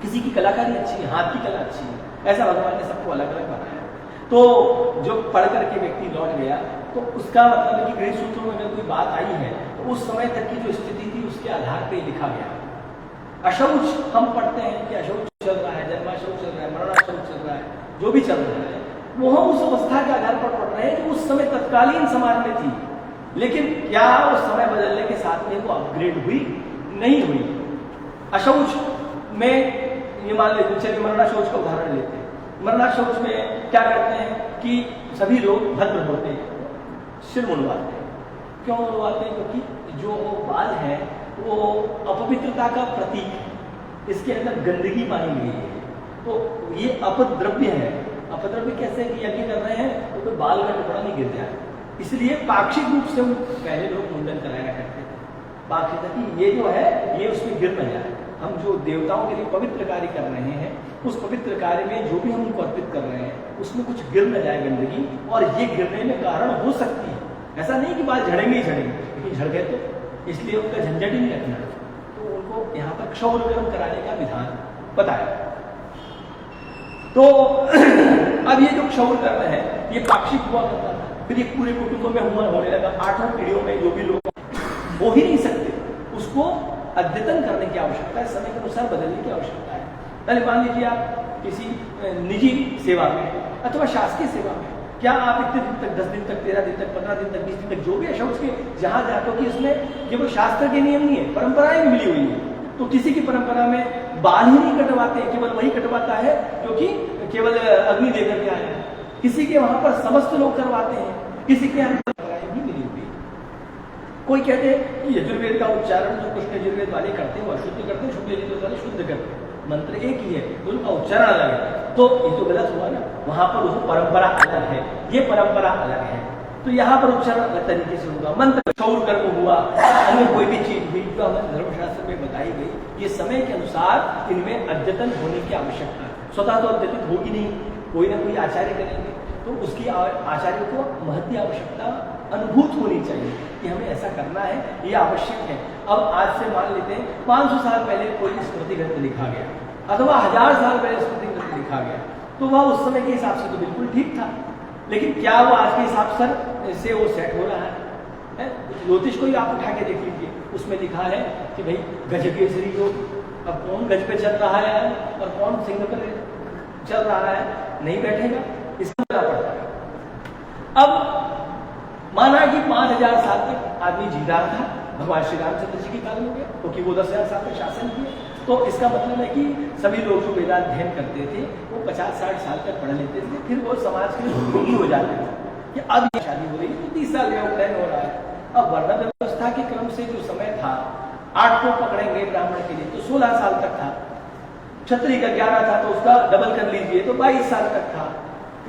किसी की कलाकारी अच्छी है, हाथ की कला अच्छी है। ऐसा भगवान ने सबको अलग अलग बनाया। तो जो पढ़ करके व्यक्ति लौट गया, तो उसका मतलब है कि गृह सूत्रों में अगर कोई बात आई है तो उस समय तक की जो स्थिति थी उसके आधार पर लिखा गया। अशौच हम पढ़ते हैं कि अशौच चल रहा है, जन्माशौच चल रहा है, मरणाशौच चल रहा है, जो भी चल रहा है वो हम उस अवस्था के आधार पर पढ़ रहे हैं जो उस समय तत्कालीन समाज में थी। लेकिन क्या उस समय बदलने के साथ में वो अपग्रेड हुई? नहीं हुई। अशौच में ये मान लीजिए, चलिए मरणाशौच का उदाहरण लेते हैं। मरणाशौच में क्या करते हैं कि सभी लोग भद्र होते हैं, सिर मुंडवाते हैं। क्यों मुंडवाते हैं? क्योंकि जो बाल है वो अपवित्रता का प्रतीक है, इसके अंदर गंदगी पाई गई है। तो ये अपद्रव्य है। अपद्रव्य कैसे कि यज्ञ कर रहे हैं तो कोई बाल का टुकड़ा नहीं गिर जाए, इसलिए पाक्षिक रूप से पहले लोग मुंडन कराया करते थे। पाक्षिक कि ये जो है ये उसमें गिर न जाए। हम जो देवताओं के लिए पवित्र कार्य कर रहे हैं, उस पवित्र कार्य में जो भी हम उनको अर्पित कर रहे हैं उसमें कुछ गिर न जाए गंदगी, और ये गिरने में कारण हो सकती है। ऐसा नहीं कि बाल झड़ेंगे ही झड़ेंगे, लेकिन झड़ गए तो इसलिए उनका झंझट ही नहीं रखना। तो उनको यहाँ पर क्षौर कर्म कराने का विधान बताया। तो अब ये जो क्षौर कर्म है ये पाक्षिक हुआ करता था, फिर ये पूरे कुटुंबों में होने लगा। 8 पीढ़ियों में जो भी लोग हो ही नहीं सकते, उसको अद्यतन करने की आवश्यकता है, समय के अनुसार बदलने की आवश्यकता है। पहले मान लीजिए आप किसी निजी सेवा में अथवा शासकीय सेवा में, क्या आप इतने दिन तक, 10 दिन तक, 13 दिन तक, 15 दिन तक, 20 दिन तक, जो भी अशौच के जहां जाते हो कि इसमें केवल शास्त्र के नियम नहीं है, परंपराएं भी मिली हुई है। तो किसी की परंपरा में बाल ही नहीं कटवाते, केवल वही कटवाता है क्योंकि केवल अग्नि देकर के आए हैं। किसी के वहां पर समस्त लोग करवाते हैं, किसी के यहाँ परंपराएं भी मिली हुई। कोई कहते हैं कि यजुर्वेद का उच्चारण जो कृष्ण यजुर्वेद वाले करते हैं वो अशुद्ध करते हैं, शुद्ध यजुर्वेद वाले शुद्ध करते हैं। मंत्र एक ही है, दोनों का उच्चारण अलग है, तो ये तो गलत हुआ ना। वहां पर वो परंपरा अलग है, ये परंपरा अलग है, तो यहाँ पर उच्चारण अलग तरीके से होगा। मंत्र क्षौर कर्म हुआ, अन्य कोई भी चीज हुई जो हमें धर्मशास्त्र में बताई गई, ये समय के अनुसार इनमें अद्यतन होने की आवश्यकता है। स्वतः तो अद्यतित होगी नहीं, कोई ना कोई आचार्य करेंगे, तो उसकी आचार्य को महती आवश्यकता अनुभूत होनी चाहिए कि हमें ऐसा करना है, ये आवश्यक है। अब आज से मान लेते हैं 500 साल पहले कोई स्मृति ग्रंथ लिखा गया, अथवा 1000 साल पहले स्मृति ग्रंथ लिखा गया, तो वह उस समय के हिसाब से तो बिल्कुल ठीक था। लेकिन क्या वो आज के हिसाब से वो सेट हो रहा है? ज्योतिष को ही आप उठा के देख लीजिए, उसमें लिखा है कि भाई गज केसरी योग, अब कौन गज पे चल रहा है और कौन सिंह पर चल रहा है, नहीं बैठेगा, इसको करना पड़ता है। अब माना कि 5000 साल तक आदमी जी रहा था, भगवान श्री रामचंद्र जी के काल में, क्योंकि वो 10,000 साल तक शासन किए, तो इसका मतलब है कि सभी लोग जो वेदांत अध्ययन करते थे वो 50-60 साल तक पढ़ लेते थे, फिर वो समाज के लिए उपयोगी हो जाते थे। कि अब ये शादी हो रही है तो 30 साल में उपनयन हो रहा है। अब वर्ण व्यवस्था के क्रम से जो समय था, 8 को पकड़ेंगे ब्राह्मण के लिए तो 16 साल तक था, क्षत्रिय का 11 था तो उसका डबल कर लीजिए तो 22 साल तक था,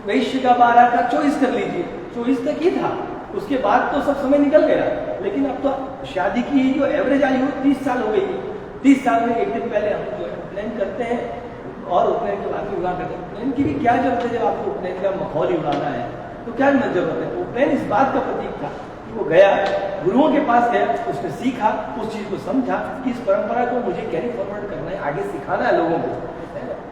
वैश्य का 12 का 24 कर लीजिए, 24 तक ही था। उसके बाद तो सब समय निकल गया। लेकिन अब तो शादी की जो एवरेज आयु 30 साल हो गई है। 30 साल में एक दिन पहले हम जो है उपनयन करते हैं और उपनयन के बाद विवाह करते हैं। उपनयन की भी क्या जरूरत है? जब आपको उपनयन का माहौल ही उड़ाना है तो क्या जरूरत है? उपनयन इस बात का प्रतीक था वो गया, गुरुओं के पास गया, उसने सीखा, उस चीज को समझा कि इस परंपरा को मुझे कैरी फॉरवर्ड करना है, आगे सिखाना है लोगों को,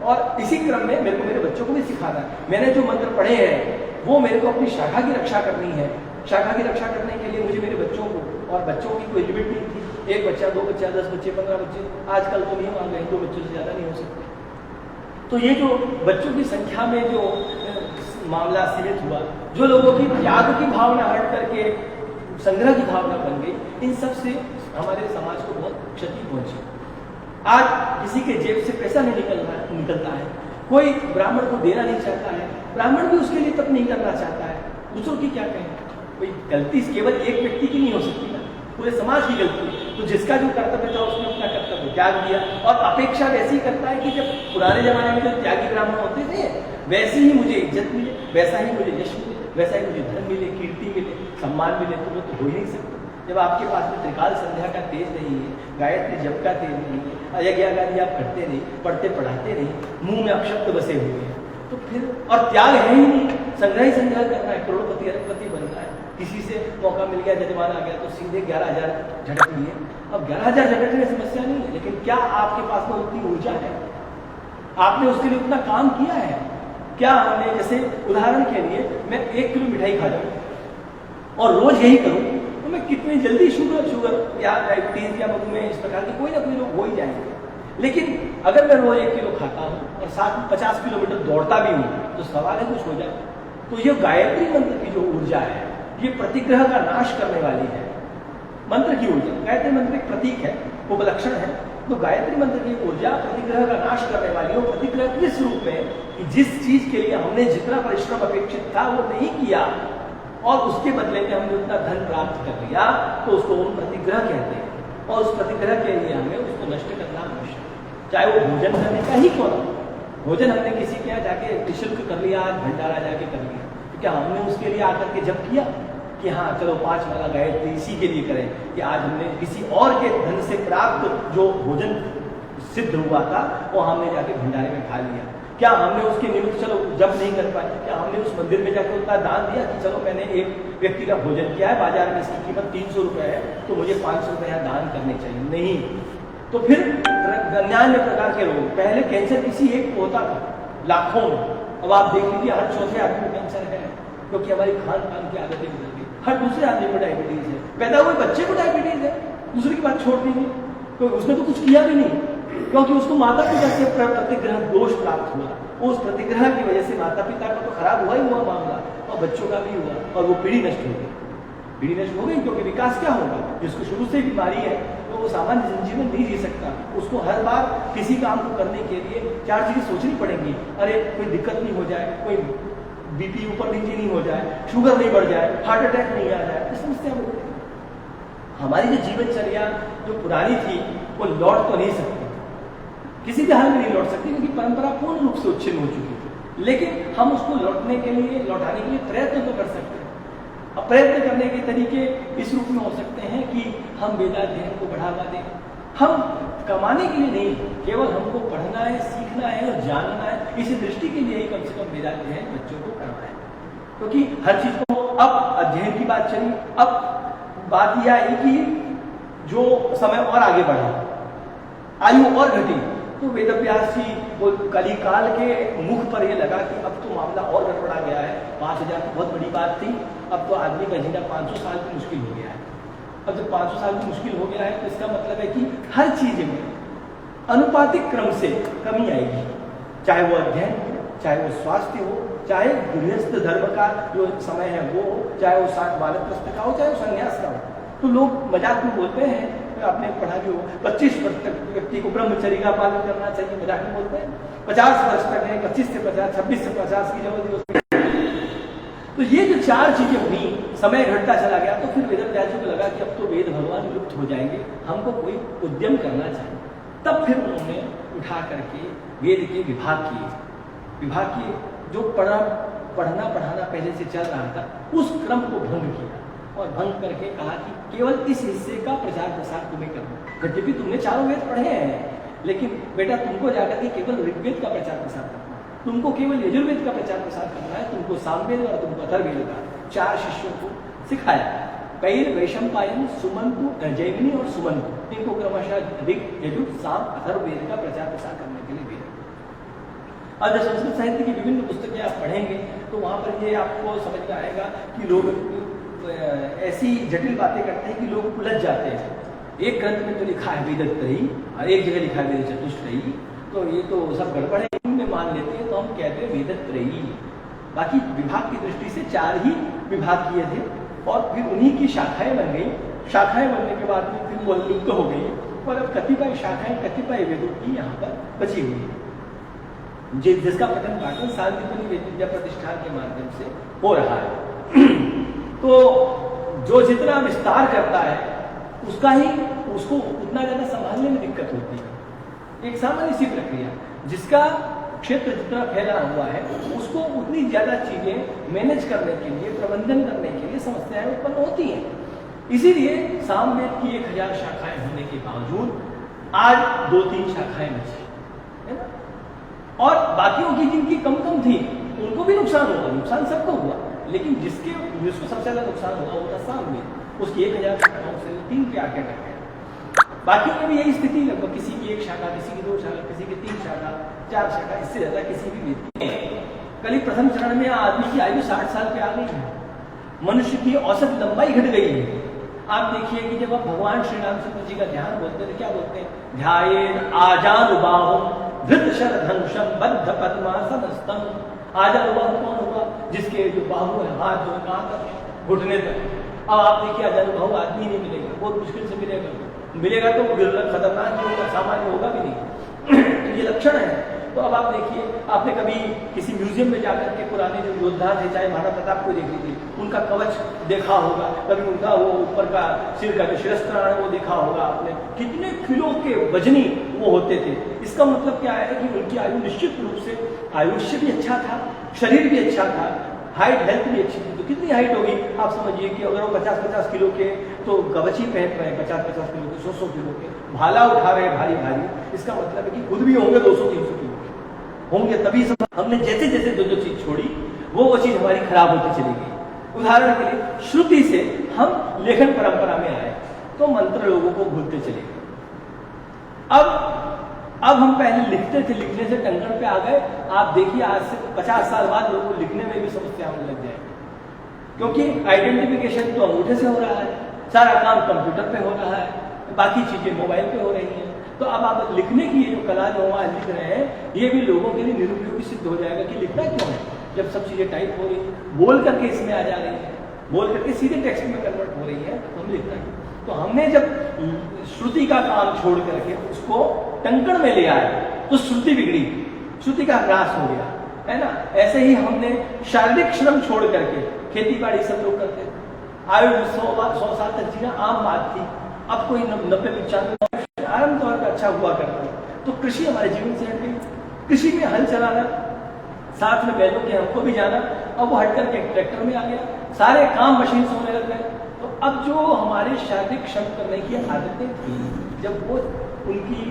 और इसी क्रम में मेरे को मेरे बच्चों को भी सिखाना है। मैंने जो मंत्र पढ़े हैं वो मेरे को अपनी शाखा की रक्षा करनी है। शाखा की रक्षा करने के लिए मुझे मेरे बच्चों को, और बच्चों की कोई लिमिट नहीं थी, 1 बच्चा, 2 बच्चा, 10 बच्चे, 15 बच्चे, आजकल तो नियम आ गए 2 बच्चों से ज्यादा नहीं हो सकते। तो ये जो बच्चों की संख्या में जो मामला सीमित हुआ, जो लोगों की त्याग की भावना हट करके संग्रह की भावना बन गई, इन सब से हमारे समाज को बहुत क्षति पहुंची। आज किसी के जेब से पैसा नहीं निकलता है, कोई ब्राह्मण को देना नहीं चाहता है, ब्राह्मण भी उसके लिए तब नहीं करना चाहता है। दूसरों की क्या कहें, कोई गलती केवल एक व्यक्ति की नहीं हो सकती ना, पूरे समाज की गलती। तो जिसका जो कर्तव्य था उसने अपना कर्तव्य त्याग दिया, और अपेक्षा वैसी करता है कि जब पुराने जमाने में जो त्यागी ब्राह्मण होते थे वैसे ही मुझे इज्जत मिले, वैसा ही मुझे यश मिले, वैसा ही मुझे धन मिले, कीर्ति मिले, सम्मान मिले। तो वो तो हो ही नहीं सकता जब आपके पास में त्रिकाल संध्या का तेज नहीं है, गायत्री जप का तेज नहीं है, अयज्ञागादि आप करते नहीं, पढ़ते पढ़ाते नहीं, मुंह में अपशब्द बसे हुए हैं, तो फिर और त्याग है ही नहीं, संग्रह ही संग्रह करना है, करोड़पति अरबपति बनना है। किसी से मौका मिल गया, जजमान आ गया तो सीधे 11,000 झटक लिए। अब 11,000 झटकने समस्या नहीं है, लेकिन क्या आपके पास में उतनी ऊर्जा है, आपने उसके लिए उतना काम किया है क्या? हमने, जैसे उदाहरण के लिए मैं 1 किलो मिठाई खा जाऊं और रोज यही करूं तो मैं कितनी जल्दी शुगर या डायबिटीज या मधुमेह इस प्रकार की कोई ना कोई लोग हो ही जाएंगे। लेकिन अगर मैं रोज 1 किलो खाता हूं और साथ में 50 किलोमीटर दौड़ता भी हूं तो सवाल है कुछ हो जाए। तो ये गायत्री मंत्र की जो ऊर्जा है, ये प्रतिग्रह का नाश करने वाली है। मंत्र की ऊर्जा, गायत्री मंत्र एक प्रतीक है, उपलक्षण है। तो गायत्री मंत्र की ऊर्जा प्रतिग्रह का नाश करने वाली हो। प्रतिग्रह किस रूप में कि जिस चीज के लिए हमने जितना परिश्रम अपेक्षित था वो नहीं किया और उसके बदले में हमने उतना धन प्राप्त कर लिया, तो उसको हम प्रतिग्रह कहते हैं। और उस प्रतिग्रह के लिए हमें उसको नष्ट करना आवश्यक, चाहे वो भोजन करने का ही क्यों ना। भोजन हमने किसी के यहाँ जाके निःशुल्क कर लिया, भंडारा जाके कर लिया, तो क्या हमने उसके लिए आकर के जब किया कि हाँ चलो 5 वाला गायत्री इसी के लिए करें, कि आज हमने किसी और के धन से प्राप्त जो भोजन सिद्ध हुआ था वो हमने जाके भंडारे में खा लिया। क्या हमने उसके निमित्त चलो जब नहीं कर पाए, क्या हमने उस मंदिर में जाकर उतना दान दिया कि चलो मैंने एक व्यक्ति का भोजन किया है, बाजार में इसकी कीमत 300 रुपये है तो मुझे 500 रुपये यहाँ दान करने चाहिए? नहीं। तो फिर अन्यान्य प्रकार के रोग, पहले कैंसर किसी एक को होता था लाखों में, अब आप देख लीजिए हर चौथे आदमी को कैंसर है, क्योंकि हमारी खान पान की आदतें बदल गई। हर दूसरे आदमी को डायबिटीज है, पैदा हुए बच्चे को डायबिटीज है, दूसरे की बात छोड़ दीजिए, तो उसने तो कुछ किया भी नहीं, क्योंकि उसको माता पिता से प्रतिग्रह दोष प्राप्त हुआ। उस प्रतिग्रह की वजह से माता पिता का तो खराब हुआ ही हुआ मामला, और बच्चों का भी हुआ, और वो पीढ़ी नष्ट हो गई। पीढ़ी नष्ट हो गई क्योंकि विकास क्या होगा, जिसको शुरू से बीमारी है तो वो सामान्य जीवन नहीं जी सकता। उसको हर बार किसी काम को करने के लिए 4 चीजें सोचनी पड़ेंगी। अरे कोई दिक्कत नहीं हो जाए, कोई बीपी ऊपर नीचे नहीं हो जाए, शुगर नहीं बढ़ जाए, हार्ट अटैक नहीं आ जाए, इस समस्या में हमारी जो जीवनचर्या जो पुरानी थी वो लौट तो नहीं सकती, किसी भी हाल में नहीं लौट सकती, क्योंकि परंपरा पूर्ण रूप से उच्छिन्न हो चुकी थी। लेकिन हम उसको लौटाने के लिए प्रयत्न तो कर सकते हैं। अब प्रयत्न करने के तरीके इस रूप में हो सकते हैं कि हम वेदाध्ययन को बढ़ावा दें। हम कमाने के लिए नहीं, केवल हमको पढ़ना है, सीखना है और जानना है, इसी दृष्टि के लिए ही कम से कम वेदाध्ययन बच्चों को करना है। क्योंकि हर चीज को, अब अध्ययन की बात चली, अब बात यह आई कि जो समय और आगे बढ़ा, आयु और घटी, तो वेदव्यास जी वो कलिकाल के मुख पर ये लगा कि अब तो मामला और गड़बड़ा गया है। 5000 तो बहुत बड़ी बात थी, अब तो आदमी का जीना 500 साल की मुश्किल हो गया है। अब जब 500 साल की मुश्किल हो गया है तो इसका मतलब है कि हर चीज में अनुपातिक क्रम से कमी आएगी, चाहे वो अध्ययन हो, चाहे वो स्वास्थ्य हो, चाहे गृहस्थ धर्म का जो समय है वो हो, चाहे वो वानप्रस्थ का हो, चाहे वो संन्यास का हो। तो लोग मजाक में बोलते हैं, आपने पढ़ा भी हो, 25 वर्ष तक व्यक्ति को ब्रह्मचर्य का पालन करना चाहिए, मजाक में बोलते हैं। 50 वर्ष तक है, 25 से 50, 26 से 50 की जरूरत। तो ये जो 4 चीजें हुई, समय घटता चला गया, तो फिर वेदव्यास को लगा कि अब तो वेद भगवान लुप्त हो जाएंगे, हमको कोई उद्यम करना चाहिए। तब फिर उन्होंने उठा करके वेद के विभाग किए, जो पढ़ना पढ़ाना पहले से चल रहा था उस क्रम को भंग किया, और भंग करके कहा कि केवल इस हिस्से का प्रचार प्रसार तुम्हें करना। यद्यपि तुमने 4 वेद पढ़े हैं, लेकिन बेटा तुमको जाकर के केवल ऋग्वेद का प्रचार प्रसार करना है, तुमको केवल यजुर्वेद का प्रचार प्रसार करना है, तुमको सामवेद और तुमको अथर्ववेद का 4 शिष्यों को सिखाया। कैल, वैशंपायन, सुमंतु, जैमिनी और सुमंतु, इनको क्रमशः ऋग, यजुर, साम, अथर्ववेद का प्रचार प्रसार करने के लिए भेजा। और जब संस्कृत साहित्य की विभिन्न पुस्तकें आप पढ़ेंगे तो वहाँ पर ये आपको समझ में आएगा कि लोग ऐसी जटिल बातें करते हैं कि लोग उलझ जाते हैं। एक ग्रंथ में तो लिखा है वेदत्रयी और एक जगह लिखा है वेद चतुष्टयी, तो ये तो सब गड़बड़ है, इनमें मान लेते हैं तो हम कहते हैं वेदत्रयी। बाकी विभाग की दृष्टि से 4 ही विभाग किए थे और फिर उन्हीं की शाखाएं बन गई। शाखाएं बनने के बाद में फिर वो लुप्त हो गई और अब कतिपय शाखाएं, कतिपय वेदों की यहाँ पर बची हुई है, जिसका पठन पाठन शांतिपुनी वेद विद्या प्रतिष्ठान के माध्यम से हो रहा है। तो जो जितना विस्तार करता है उसको उतना ज्यादा संभालने में दिक्कत होती है। एक सामान्य सी प्रक्रिया, जिसका क्षेत्र जितना फैला हुआ है उसको उतनी ज्यादा चीजें मैनेज करने के लिए, प्रबंधन करने के लिए समस्याएं उत्पन्न होती हैं। इसीलिए सामवेद की 1000 शाखाएं होने के बावजूद आज 2-3 शाखाएं बची है ना, और बाकियों की जिनकी कम थी उनको भी नुकसान हुआ, नुकसान सबको हुआ, लेकिन जिसको सबसे ज्यादा नुकसान हुआ वो था सामवेद। उसकी 1000 शाखाओं से 3 पे आके रख गया। बाकियों में भी यही स्थिति, लगभग किसी की 1 शाखा, किसी की 2 शाखा, किसी की 3 शाखा, 4 शाखा, इससे ज्यादा किसी भी वेद में। कल प्रथम चरण में आदमी की आयु 60 साल पे आ गई है, मनुष्य की औसत लंबाई घट गई है। आप देखिए कि जब आप भगवान श्री रामचंद्र जी का ध्यान बोलते हैं, क्या बोलते हैं? ध्यायेन आजानुबाहुं धृत शरधनुषं बद्ध पद्मासनस्थं। आजानुबाहु कौन होगा? जिसके जो बाहु है, हाथ जो कहाँ तक? घुटने तक। अब आप देखिए आजानुबाहु आदमी नहीं मिलेगा, बहुत मुश्किल से मिलेगा तो दुर्लभ, खतरनाक भी होगा, सामान्य होगा भी नहीं। तो ये लक्षण है। तो अब आप देखिए, आपने कभी किसी म्यूजियम में जाकर के पुराने जो योद्धा थे, चाहे महाराणा प्रताप को देख लीजिए, उनका कवच देखा होगा, कभी उनका वो ऊपर का सिर का जो शिरस्त्राण है वो देखा होगा आपने, कितने किलो के वजनी वो होते थे। इसका मतलब क्या है कि उनकी आयु निश्चित रूप से, आयुष्य भी अच्छा था, शरीर भी अच्छा था, हाइट हेल्थ भी अच्छी थी। तो कितनी हाइट होगी आप समझिए कि अगर वो 50-50 किलो के तो कवच ही पहन रहे हैं, 50-50 किलो के, 100-100 किलो के भाला उठा रहे हैं भारी भारी, इसका मतलब है कि खुद भी होंगे 200-300 किलो होंगे। तभी सब हमने जैसे जैसे जो चीज छोड़ी वो चीज हमारी खराब होती चली गई। उदाहरण के लिए श्रुति से हम लेखन परंपरा में आए तो मंत्र लोगों को भूलते चले गए। अब हम पहले लिखते थे, लिखने से टंकण पे आ गए। आप देखिए आज से 50 साल बाद लोगों को लिखने में भी समस्या होने लग जाएगी, क्योंकि आइडेंटिफिकेशन तो अंगूठे से हो रहा है, सारा काम कंप्यूटर पे हो रहा है, बाकी चीजें मोबाइल पे हो रही हैं। तो अब आप लिखने की ये जो कला जो वहाँ लिख रहे हैं, ये भी लोगों के लिए निरुपयोगी सिद्ध हो जाएगा कि लिखना क्यों है, जब सब चीजें टाइप हो रही है, बोल करके इसमें आ जा रही है, बोल करके सीधे टेक्स्ट में कन्वर्ट हो रही है, तो हम लिखना है। तो हमने जब श्रुति का काम छोड़ करके उसको टंकण में ले आए तो श्रुति बिगड़ी, श्रुति का ह्रास हो गया, है ना। ऐसे ही हमने शारीरिक श्रम छोड़ करके, खेती बाड़ी सब लोग करते थे, आयु 100 साल तक जीना आम बात थी। अब कोई 90-95 आमतौर पर अच्छा हुआ करता है। तो कृषि हमारे जीवन से हट गई, कृषि में हल चलाना, साथ में बैलों के हमको भी जाना, अब वो हट करके ट्रैक्टर में आ गया, सारे काम मशीन से होने लग गए। तो अब जो हमारे शारीरिक श्रम करने की आदतें थी, जब वो उनकी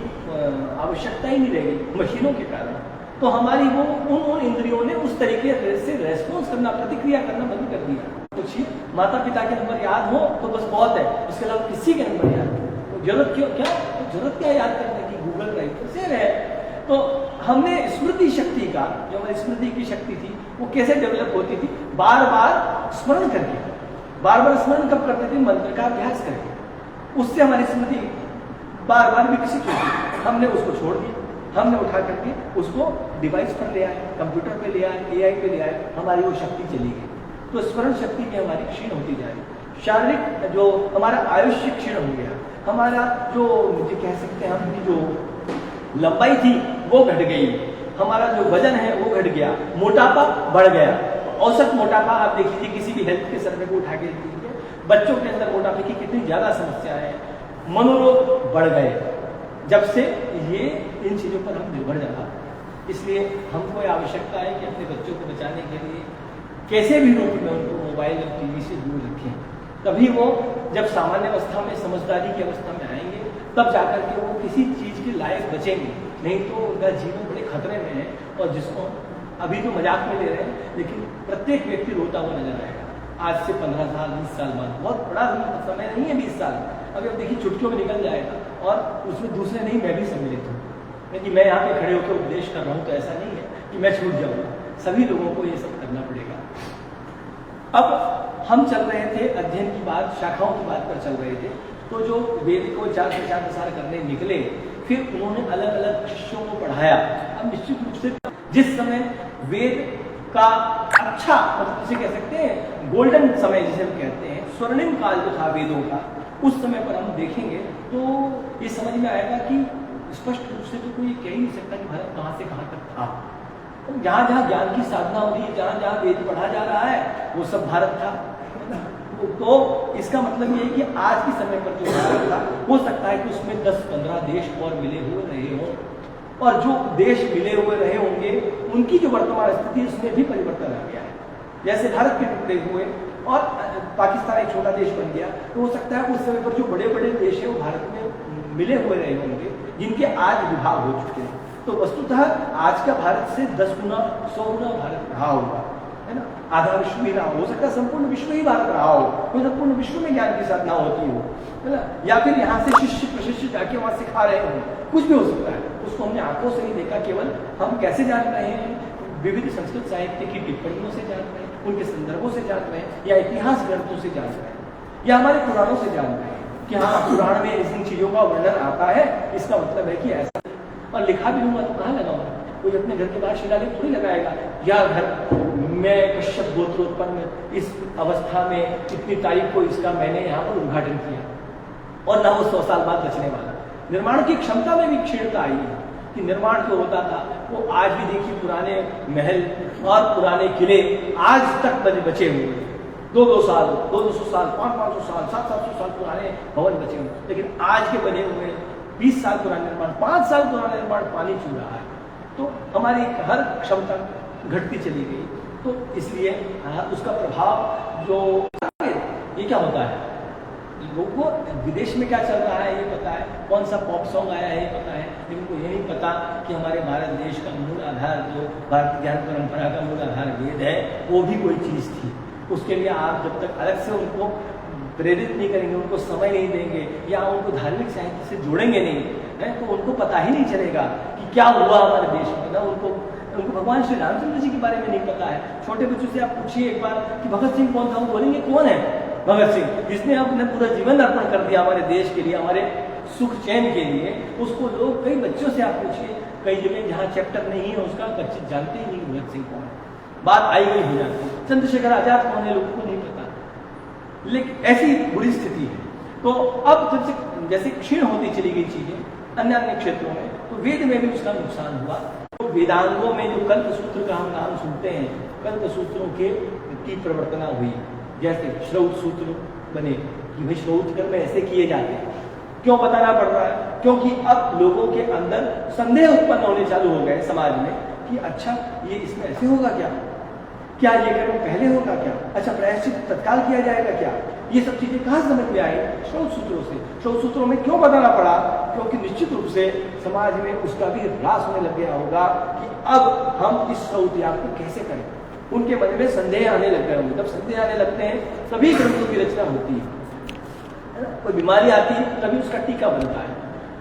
आवश्यकता ही नहीं रह गई मशीनों के कारण, तो हमारी वो उन इंद्रियों ने उस तरीके से रेस्पॉन्स करना, प्रतिक्रिया करना बंद कर दिया। कुछ माता पिता के नंबर याद हो तो बस बहुत है, उसके अलावा किसी के नंबर याद हो, जरूरत क्या याद करने की, गूगल ड्राइव पर शेयर है। तो हमने स्मृति शक्ति का, जो हमारी स्मृति की शक्ति थी, वो कैसे डेवलप होती थी? बार बार स्मरण करके। बार बार स्मरण कब करते थे? मंत्र का अभ्यास करके। उससे हमारी स्मृति बार बार विकसित होती। हमने उसको छोड़ दिया, हमने उठा करके उसको डिवाइस पर ले आए, कंप्यूटर पे ले आए, एआई पे ले आए, हमारी वो शक्ति चली गई। तो स्मरण शक्ति भी हमारी क्षीण होती जा रही। शारीरिक जो हमारा आयुष्य क्षीण हो गया, हमारा जो मुझे कह सकते हैं हम जो लंबाई थी वो घट गई, हमारा जो वजन है वो घट गया, मोटापा बढ़ गया। औसत मोटापा आप देख लीजिए, किसी भी हेल्थ के सर्वे को उठा के देखिए, बच्चों के अंदर मोटापे की कितनी ज्यादा समस्या है। मनोरोग बढ़ गए जब से ये इन चीजों पर हम निर्भर जा। इसलिए हमको आवश्यकता है कि अपने बच्चों को बचाने के लिए कैसे भी रूप में उनको मोबाइल और टीवी से दूर रखें। तभी वो जब सामान्य अवस्था में, समझदारी की अवस्था में आएंगे, तब जाकर के वो किसी चीज के लायक बचेंगे। नहीं तो उनका जीवन बड़े खतरे में है। और जिसको अभी तो मजाक में ले रहे हैं, लेकिन प्रत्येक व्यक्ति रोता हुआ नजर आएगा। आज से 15 साल 20 साल बाद, बहुत बड़ा समय नहीं है 20 साल। अभी अब देखिए चुटकियों में निकल जाएगा, और उसमें दूसरे नहीं, मैं भी सम्मिलित हूँ। कि मैं यहाँ पे खड़े होकर उपदेश कर रहा हूँ तो ऐसा नहीं है कि मैं छूट जाऊँगा, सभी लोगों को ये सब करना पड़ेगा। अब हम चल रहे थे अध्ययन की बात, शाखाओं की बात पर चल रहे थे। तो जो वेद को 4 प्रचार प्रसार करने निकले, फिर उन्होंने अलग अलग शिष्यों को पढ़ाया। अब निश्चित रूप से जिस समय वेद का अच्छा, मतलब जिसे कह सकते हैं गोल्डन समय जिसे हम कहते हैं, स्वर्णिम काल जो था वेदों का, उस समय पर हम देखेंगे तो ये समझ में आएगा कि स्पष्ट रूप से तो कोई कह ही नहीं सकता कि भारत कहाँ से कहाँ तक था। तो जहाँ जहाँ ज्ञान की साधना हो रही है, जहाँ जहाँ वेद पढ़ा जा रहा है, वो सब भारत था। तो इसका मतलब ये है कि आज के समय पर जो भारत था, हो सकता है कि उसमें 10-15 देश और मिले हुए रहे हों, और जो देश मिले हुए रहे होंगे उनकी जो वर्तमान स्थिति, उसमें भी परिवर्तन आ गया है। जैसे भारत के टुकड़े हुए और पाकिस्तान एक छोटा देश बन गया, तो हो सकता है उस समय पर जो बड़े बड़े देश हैं वो भारत में मिले हुए रहे होंगे, जिनके आज विभाग हो चुके हैं। तो वस्तुतः आज का भारत से 10 गुना 100 गुना भारत रहा होगा, है ना। आधा विश्व ही रहा हो सकता है, संपूर्ण विश्व ही भारत रहा हो, तो संपूर्ण विश्व में ज्ञान की साधना होती हो, है ना। या फिर यहाँ से शिष्य प्रशिष्य जाके वहाँ सिखा रहे हो, कुछ भी हो सकता है। उसको हमने आंखों से नहीं देखा, केवल हम कैसे जान रहे हैं, विविध संस्कृत साहित्य की टिप्पणियों से जान रहे हैं, उनके संदर्भों से जान रहे हैं, या इतिहास ग्रंथों से जान रहे हैं, या हमारे पुराणों से जान रहे हैं कि हाँ पुराण में इन चीजों का वर्णन आता है, इसका मतलब है कि ऐसा। और लिखा भी लूंगा तो कहाँ लगाऊंगा, कोई अपने घर के बाहर शिलालेख थोड़ी लगाएगा, या घर में कश्यप गोत्रोत्पन्न इस अवस्था में इतनी तारीख को इसका मैंने यहाँ पर उद्घाटन किया, और ना वो 100 साल बाद बचने वाला। निर्माण की क्षमता में भी क्षीणता आई है कि निर्माण जो होता था वो आज भी देखिए पुराने महल और पुराने किले आज तक बचे हुए, 200 साल 500 साल 700 साल पुराने भवन बचे हुए, लेकिन आज के बने हुए 20 साल पुराने निर्माण, 5 साल पुराना निर्माण पानी छू रहा है। तो हमारी हर क्षमता घटती चली गई। तो इसलिए उसका प्रभाव जो ये क्या होता है, लोगों को विदेश में क्या चल रहा है ये पता है, कौन सा पॉप सॉन्ग आया है ये पता है, लेकिन उनको ये नहीं पता कि हमारे भारत देश का मूल आधार, जो भारतीय ज्ञान परंपरा का मूल आधार वेद है, वो भी कोई चीज़ थी। उसके लिए आप जब तक अलग से उनको प्रेरित नहीं करेंगे, उनको समय नहीं देंगे, या उनको धार्मिक साहित्य से जोड़ेंगे नहीं है, तो उनको पता ही नहीं चलेगा कि क्या हुआ हमारे देश में ना। उनको भगवान श्री रामचंद्र जी के बारे में नहीं पता है। छोटे बच्चों से आप पूछिए एक बार कि भगत सिंह कौन था, वो बोलेंगे कौन है भगत सिंह, जिसने अपने पूरा जीवन अर्पण कर दिया हमारे देश के लिए, हमारे सुख चैन के लिए। उसको लोग, कई बच्चों से आप पूछिए, कई जगह जहाँ चैप्टर नहीं है उसका, बच्चे जानते ही नहीं भगत सिंह कौन है। बात आई गई हो जाती है, चंद्रशेखर आजाद कौन है लोगों को नहीं पता। लेकिन ऐसी बुरी स्थिति है। तो अब जब से जैसे क्षीण होती चली गई चीजें अन्य अन्य क्षेत्रों में, तो वेद में भी उसका नुकसान हुआ। तो वेदांगों में जो कल्प सूत्र का हम नाम सुनते हैं, कल्प सूत्रों की प्रवर्तना हुई। जैसे श्रौत सूत्र बने कि भाई श्रौत कर्म ऐसे किए जाते हैं, क्यों बताना पड़ रहा है, क्योंकि अब लोगों के अंदर संदेह उत्पन्न होने चालू हो गए समाज में कि अच्छा ये इसमें ऐसे होगा क्या ये कर्म पहले होगा क्या, अच्छा प्रायश्चित तत्काल किया जाएगा क्या, ये सब चीजें कहाँ समझ में आई, श्रौत सूत्रों से। श्रौत सूत्रों में क्यों बताना पड़ा, क्योंकि निश्चित रूप से समाज में उसका भी ह्रास होने लग गया होगा कि अब हम इस श्रौत याग को कैसे करें। उनके मन में संदेह आने लग गए होंगे। जब संदेह आने लगते हैं तभी ग्रंथों की रचना होती है ना। कोई बीमारी आती है तभी उसका टीका बनता है।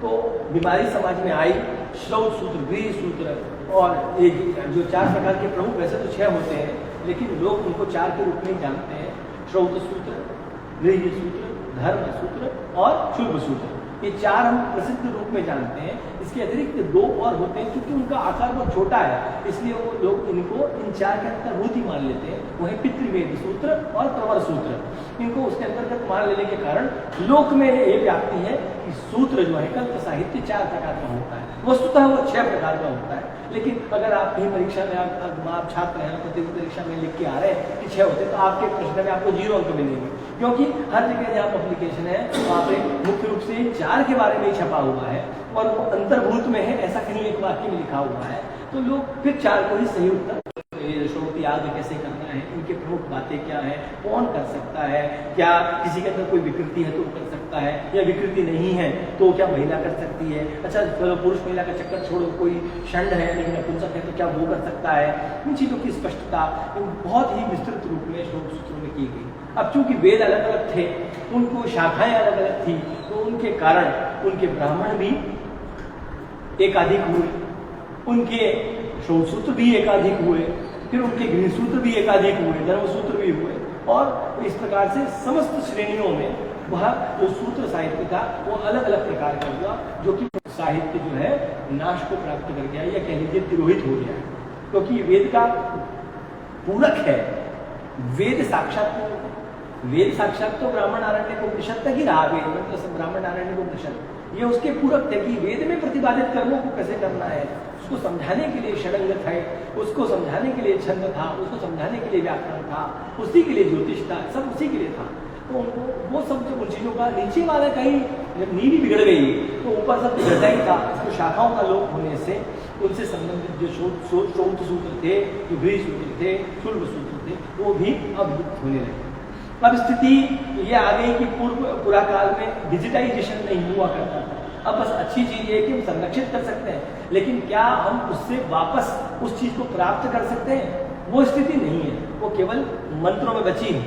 तो बीमारी समाज में आई, श्रौत सूत्र, गृह सूत्र, और एक जो 4 प्रकार के प्रमुख, वैसे तो 6 होते हैं लेकिन लोग उनको 4 के रूप में जानते हैं। श्रौत सूत्र, गृह सूत्र, धर्म सूत्र और शुल्ब सूत्र, ये 4 हम प्रसिद्ध रूप में जानते हैं। इसके अतिरिक्त 2 और होते हैं, क्योंकि उनका आकार बहुत छोटा है इसलिए वो लोग इनको इन 4 के अंतर्भूत ही मान लेते हैं। वो है पितृवेद सूत्र और प्रवर सूत्र। इनको उसके अंतर्गत मान लेने के कारण लोक में ये व्याप्ति है कि सूत्र जो है कल्प साहित्य 4 प्रकार का होता है। वस्तुतः वो 6 प्रकार का होता है, लेकिन अगर आप कहीं परीक्षा में आप छात्र हैं, प्रतियोगी परीक्षा में लिख के आ रहे हैं कि 6 होते हैं, तो आपके प्रश्न में आपको 0 अंक मिलेंगे, क्योंकि हर जगह जहाँ पब्लिकेशन है वहाँ पे मुख्य रूप से 4 के बारे में ही छपा हुआ है और वो अंतर्भूत में है, ऐसा कहीं एक वाक्य में लिखा हुआ है। तो लोग फिर 4 को ही सही उत्तर, श्रौत याग कैसे करना है, इनके प्रमुख बातें क्या है, कौन कर सकता है, क्या किसी के अंदर कोई विकृति है तो कर सकता है, सकता है, या विकृति नहीं है तो क्या महिला कर सकती है? अच्छा चलो पुरुष महिला का चक्कर छोड़ो, कोई षंड है लेकिन नपुंसक है तो क्या वो कर सकता है? इन चीज़ों की स्पष्टता बहुत ही विस्तृत रूप में श्लोक सूत्रों में की गई। अब चूंकि वेद अलग अलग थे, उनको शाखाएं अलग अलग थी, तो उनके कारण उनके ब्राह्मण भी एकाधिक हुए, उनके सूत्र भी एकाधिक हुए, फिर उनके गृह सूत्र भी एकाधिक हुए, धर्म सूत्र भी हुए, और इस प्रकार से समस्त श्रेणियों में वह जो सूत्र साहित्य था वो अलग अलग प्रकार का हुआ, जो कि साहित्य जो है नाश को प्राप्त कर गया, या कह लीजिए तिरोहित हो गया, क्योंकि वेद का पूरक है। वेद साक्षात तो ब्राह्मण आरण्य को उपनिषद तक ही रहा। वेद मतलब ब्राह्मण आरण्य को उपनिषद ये उसके पूरक थे कि वेद में प्रतिपादित कर्मों को कैसे करना है, उसको समझाने के लिए षडंग है, उसको समझाने के लिए छंद था, उसको समझाने के लिए व्याकरण था, उसी के लिए ज्योतिष था, सब उसी के लिए था। तो उनको वो सब जब उन चीज़ों का नीचे वाले का ही जब नींव ही बिगड़ गई तो ऊपर सब बिगड़ता ही था। तो शाखाओं का लोप होने से उनसे संबंधित जो श्रौत सूत्र थे, जो गृह सूत्र थे, शुल्ब सूत्र थे, वो भी अब लुप्त होने लगे। अब स्थिति ये आ गई कि पूरा काल में डिजिटाइजेशन नहीं हुआ करता था। अब बस अच्छी चीज़ ये है कि हम संरक्षित कर सकते हैं, लेकिन क्या हम उससे वापस उस चीज़ को प्राप्त कर सकते हैं? वो स्थिति नहीं है, वो केवल मंत्रों में बची है,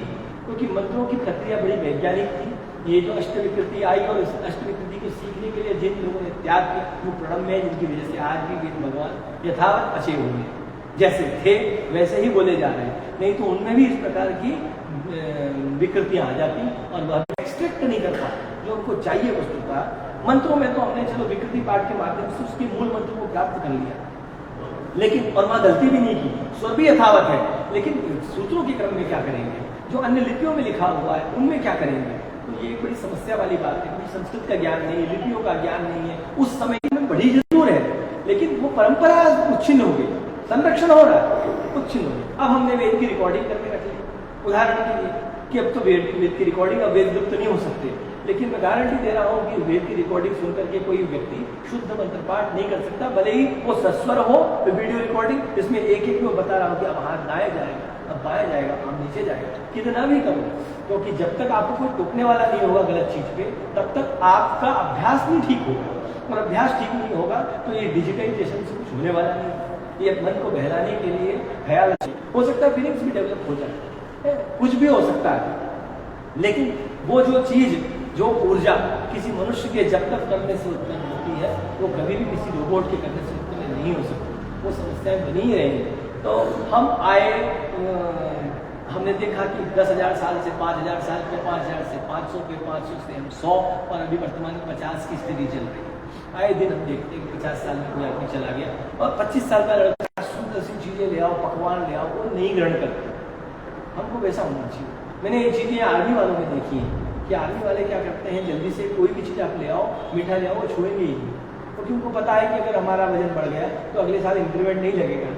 क्योंकि मंत्रों की प्रक्रिया बड़ी वैज्ञानिक थी। ये जो अष्टविकृति आई और इस अष्टविकृति को सीखने के लिए जिन लोगों ने त्याग किया वो प्रणम्य है, जिनकी वजह से आज भी वेद भगवान यथावत अच्छे हुए, जैसे थे वैसे ही बोले जा रहे हैं। नहीं तो उनमें भी इस प्रकार की विकृतियां आ जाती और वह एक्सट्रैक्ट नहीं कर पाते जो उनको चाहिए वस्तु का। मंत्रों में तो हमने चलो विकृति पाठ के माध्यम से उसके मूल मंत्र को प्राप्त कर लिया, लेकिन और वहां गलती भी नहीं की, स्वर भी यथावत है, लेकिन सूत्रों के क्रम में क्या करेंगे? जो अन्य लिपियों में लिखा हुआ है उनमें क्या करेंगे? तो ये एक बड़ी समस्या वाली बात है, क्योंकि संस्कृत का ज्ञान नहीं है, लिपियों का ज्ञान नहीं है। उस समय में बड़ी जरूर है, लेकिन वो परंपरा उच्छिन्न हो गई, संरक्षण हो रहा है, उच्छिन्न हो गई। अब हमने वेद की रिकॉर्डिंग करके रख ली उदाहरण के लिए कि अब तो वेद की रिकॉर्डिंग, अब वेद लुप्त नहीं हो सकते, लेकिन मैं गारंटी दे रहा हूँ कि वेद की रिकॉर्डिंग सुन करके कोई व्यक्ति शुद्ध मंत्र पाठ नहीं कर सकता, भले ही वो सस्वर हो। वीडियो रिकॉर्डिंग इसमें एक एक में बता रहा हूँ कि अब हाथ दाया जाएगा, अब बाया जाएगा, अब नीचे जाएगा, कितना भी करो, क्योंकि जब तक आपको कोई टोकने वाला नहीं होगा गलत चीज पे, तब तक आपका अभ्यास नहीं ठीक होगा, और अभ्यास ठीक नहीं होगा तो ये डिजिटाइजेशन से कुछ होने वाला नहीं। ये मन को बहलाने के लिए ख्याल हो सकता है, फीलिंग्स भी डेवलप हो जाए, कुछ भी हो सकता है, लेकिन वो जो चीज, जो ऊर्जा किसी मनुष्य के जब तक करने से उत्पन्न होती है वो कभी भी किसी रोबोट के करने से उत्पन्न नहीं हो सकती, वो समस्याएं बनी ही रहेंगी। तो हम आए, हमने देखा कि 10,000 साल से 5,000 साल पे, 5,000 से 500 पे, 500 से हम 100, और अभी वर्तमान में 50 की स्थिति चल रही है। आए दिन हम देखते हैं कि 50 साल में कोई आदमी चला गया और 25 साल का लड़का सुंदर सी चीजें ले आओ, पकवान ले आओ, वो नहीं ग्रहण करते। हमको वैसा होना चाहिए। मैंने ये चीजें आर्मी वालों में देखी हैं कि आर्मी वाले क्या करते हैं, जल्दी से कोई भी चीज़ आप ले आओ, मीठा ले आओ, छुएंगे ही, क्योंकि उनको पता है कि अगर हमारा वजन बढ़ गया तो अगले साल इंक्रीमेंट नहीं लगेगा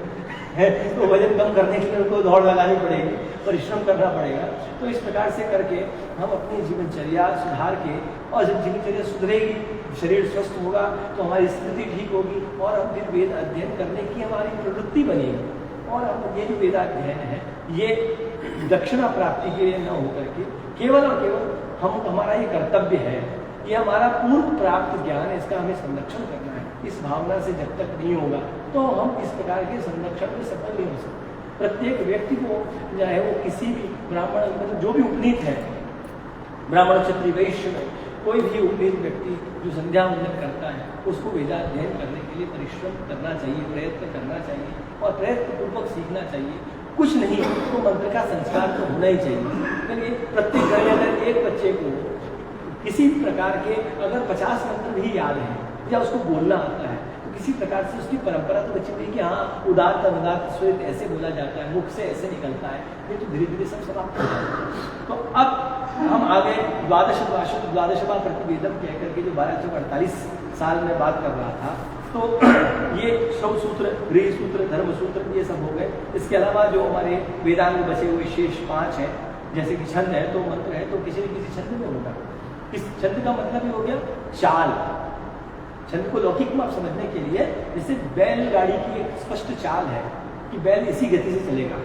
तो वजन कम करने के लिए उनको दौड़ लगानी पड़ेगी, परिश्रम करना पड़ेगा। तो इस प्रकार से करके हम अपनी जीवनचर्या सुधार के, और जब जीवनचर्या सुधरेगी, शरीर स्वस्थ होगा तो हमारी स्थिति ठीक होगी, और हम फिर वेद अध्ययन करने की हमारी प्रवृत्ति बनेगी। और हम ये जो वेदाध्ययन है ये दक्षिणा प्राप्ति के लिए न होकर के केवल और केवल हमारा ये कर्तव्य है, ये हमारा पूर्व प्राप्त ज्ञान है, इसका हमें संरक्षण करना है। इस भावना से जब तक नहीं होगा तो हम इस प्रकार के संरक्षण में सफल नहीं हो सकते। प्रत्येक व्यक्ति को चाहे वो किसी भी ब्राह्मण, मतलब जो भी उपनीत है, ब्राह्मण क्षत्रिय वैश्य, कोई भी उपनीत व्यक्ति जो संध्या वंदन करता है उसको वेदाध्ययन करने के लिए परिश्रम करना चाहिए, प्रयत्न करना चाहिए, और प्रयत्न पूर्वक सीखना चाहिए। कुछ नहीं तो मंत्र का संस्कार तो होना ही चाहिए। चलिए प्रत्येक घर में अगर एक बच्चे को किसी प्रकार के अगर 50 मंत्र भी याद है या उसको बोलना आता है तो किसी प्रकार से उसकी परंपरा तो बची हुई कि हाँ उदात्त अनुदात्त श्वेत ऐसे बोला जाता है, मुख से ऐसे निकलता है, ये तो धीरे धीरे सब समाप्त हो जाता है। तो अब हम आगे द्वादशवा प्रतिवेदन कह करके जो 1248 साल में बात कर रहा था, तो ये श्रौत सूत्र, गृह सूत्र, धर्म सूत्र, ये सब हो गए। इसके अलावा जो हमारे वेदांग बचे हुए शेष 5 हैं, जैसे कि छंद है तो मंत्र है, तो किसी न किसी छंद में होगा। इस छंद का मतलब ही हो गया चाल। छंद को लौकिक में आप समझने के लिए जैसे बैलगाड़ी की एक स्पष्ट चाल है कि बैल इसी गति से चलेगा,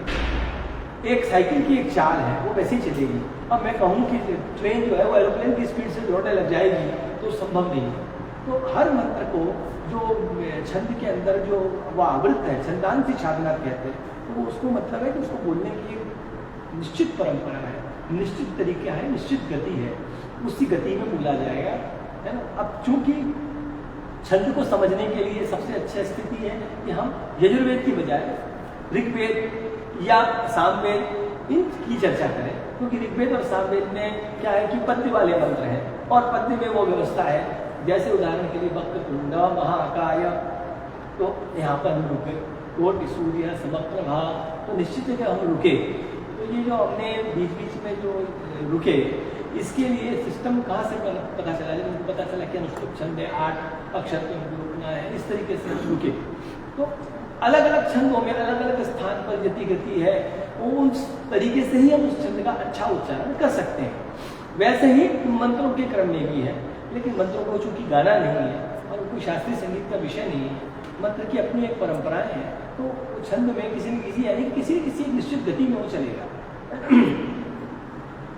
एक साइकिल की एक चाल है वो वैसे ही चलेगी। अब मैं कहूँ कि ट्रेन जो है वो एरोप्लेन की स्पीड से दौड़ने लग जाएगी तो संभव नहीं है। तो हर मंत्र को जो छंद के अंदर जो वो आवृत है, छंदांसी साधना कहते हैं, तो उसको मतलब है कि उसको बोलने की एक निश्चित परंपरा है, निश्चित तरीका है, निश्चित गति है, उसी गति में बोला जाएगा, है ना। अब चूंकि छंद को समझने के लिए सबसे अच्छी स्थिति है कि हम यजुर्वेद की बजाय ऋग्वेद या सामवेद इनकी चर्चा करें, क्योंकि ऋग्वेद और सामवेद में क्या है कि पद्य वाले मंत्र हैं और पद्य में वो व्यवस्था है, जैसे उदाहरण के लिए वक्रतुंड महाकाय, तो यहाँ पर हम रुके, कोटि सूर्य समप्रभा, तो निश्चित है कि हम रुके। तो ये जो हमने बीच बीच में जो रुके, इसके लिए सिस्टम कहाँ से पता चला, जब पता चला कि अनुष्टुप छंद है, 8 अक्षर पे रुकना है, इस तरीके से हम रुके। तो अलग अलग छंदों में अलग अलग स्थान पर जति गति है, उस तरीके से ही हम उस छंद का अच्छा उच्चारण कर सकते हैं। वैसे ही मंत्रों के क्रम में भी है, लेकिन मंत्रों को चूंकि गाना नहीं है और कोई शास्त्रीय संगीत का विषय नहीं है, मंत्र की अपनी एक परंपराएं हैं, तो छंद में किसी न किसी यानी किसी न किसी एक निश्चित गति में वो चलेगा।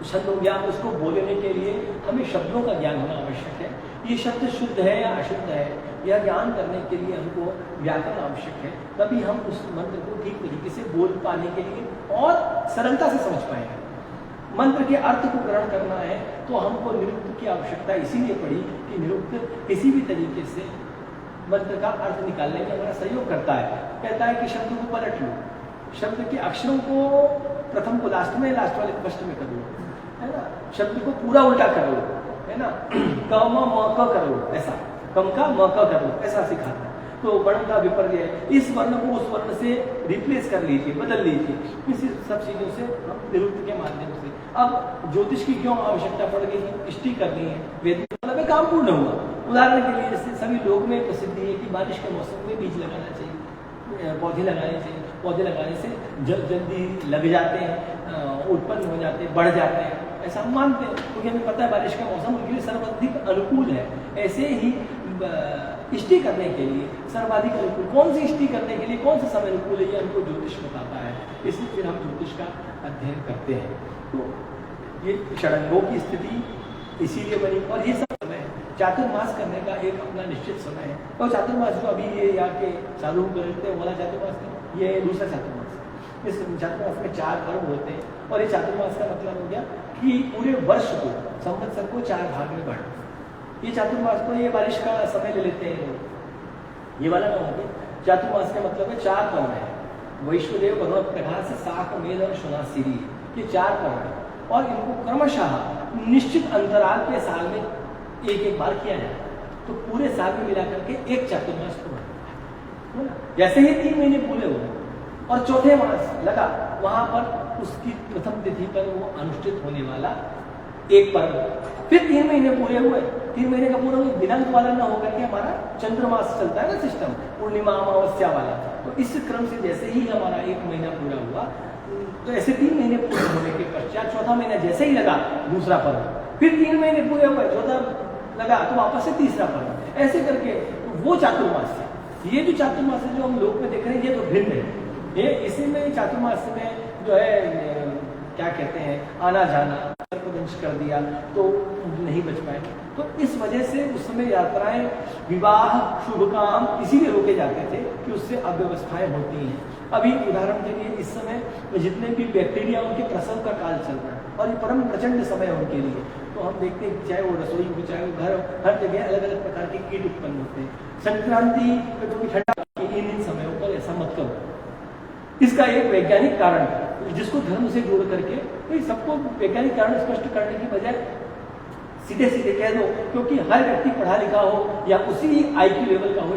छंद हो गया, उसको बोलने के लिए हमें शब्दों का ज्ञान होना आवश्यक है। ये शब्द शुद्ध है या अशुद्ध है, यह ज्ञान करने के लिए हमको व्याकरण आवश्यक है, तभी हम उस मंत्र को ठीक तरीके से बोल पाने के लिए और सरलता से समझ पाएंगे। मंत्र के अर्थ को ग्रहण करना है तो हमको निरुक्त की आवश्यकता इसीलिए पड़ी कि निरुक्त किसी भी तरीके से मंत्र का अर्थ निकालने में हमारा सहयोग करता है। कहता है कि शब्द को पलट लो, शब्द के अक्षरों को प्रथम को लास्ट में, लास्ट वाले को फर्स्ट में कर लो, है ना। शब्द को पूरा उल्टा कर लो, है ना, क म क कर लो, ऐसा कम का म क कर लो, ऐसा सिखाता है। तो वर्ण का विपर्य, इस वर्ण को उस वर्ण से रिप्लेस कर लीजिए, बदल लीजिए, इसी सब चीजों से हम निरुक्त के माध्यम से। अब ज्योतिष की क्यों आवश्यकता पड़ गई, इष्टि करनी है, वेद मतलब काम पूर्ण हुआ। उदाहरण के लिए जैसे सभी लोग में प्रसिद्धि है कि बारिश के मौसम में बीज लगाना चाहिए, पौधे लगाने चाहिए, पौधे लगाने से जल्दी लग जाते हैं, उत्पन्न हो जाते हैं, बढ़ जाते हैं, ऐसा हम मानते हैं, क्योंकि हमें पता है बारिश का मौसम उनके लिए सर्वाधिक अनुकूल है। ऐसे ही इष्टि करने के लिए सर्वाधिक अनुकूल, कौन सी इष्टि करने के लिए कौन सा समय अनुकूल है, ये हमको ज्योतिष बताता है, इसलिए फिर हम ज्योतिष का अध्ययन करते हैं। तो ये षडंगों की स्थिति इसीलिए बनी, और ये सब समय चातुर्मास करने का एक अपना निश्चित समय है। और चातुर्मास जो अभी ये यहाँ के चालू करते हैं वाला चातुर्मास है, ये दूसरा चातुर्मास है। इस चातुर्मास में 4 पर्व होते हैं, और ये चातुर्मास का मतलब हो गया कि पूरे वर्ष को, संवत्सर को 4 भाग में बांटना। ये चातुर्मास को, ये बारिश का समय ले लेते हैं लोग, ये वाला ना होगा। चातुर्मास का मतलब है 4 पर्व है, वैश्वदेव, वरुण प्रकाश, शाक, मेध और शुनासिरी, ये 4 पर्व है, और इनको क्रमशः निश्चित अंतराल पे साल में एक बार किया जाए, तो पूरे साल में मिला करके एक चातुर्मास पूरा है ना। जैसे ही 3 महीने पूरे हुए और चौथे मास लगा, वहां पर उसकी प्रथम तिथि पर वो अनुष्ठित होने वाला एक पर्व, फिर 3 महीने पूरे हुए, 3 महीने का पूरा दिनांक वाला ना होकर के हमारा चंद्रमास चलता है ना सिस्टम, पूर्णिमा अमावस्या वाला। तो इस क्रम से जैसे ही हमारा 1 महीना पूरा हुआ, तो ऐसे 3 महीने पूरे होने के पश्चात चौथा महीना जैसे ही लगा, दूसरा पर्व, फिर 3 महीने पूरे हुए, चौथा लगा, तो वापस से तीसरा पर्व, ऐसे करके वो चातुर्मास है। ये जो चातुर्मास है जो हम लोग में देख रहे हैं, ये तो भिन्न है। ये इसी में चातुर्मास में जो है क्या कहते हैं, आना जाना सर्पदंश कर दिया तो नहीं बच पाए। तो इस वजह से उस समय यात्राएं, विवाह, शुभ काम इसीलिए रोके जाते थे कि उससे अव्यवस्थाएं होती हैं। अभी उदाहरण के लिए इस समय जितने भी बैक्टीरिया, उनके प्रसव का काल चल रहा है, और ये परम प्रचंड समय है उनके लिए। तो हम देखते हैं चाहे वो रसोई हो, चाहे वो घर हो, हर जगह अलग अलग प्रकार के कीट उत्पन्न होते हैं। संक्रांति कभी ठंडा, इन समयों पर ऐसा मत करो। इसका एक वैज्ञानिक कारण है, जिसको धर्म से जोड़ करके, तो सबको वैज्ञानिक कारण स्पष्ट करने की बजाय सीधे सीधे कह दो, क्योंकि हर व्यक्ति पढ़ा लिखा हो या उसी IQ लेवल का हो,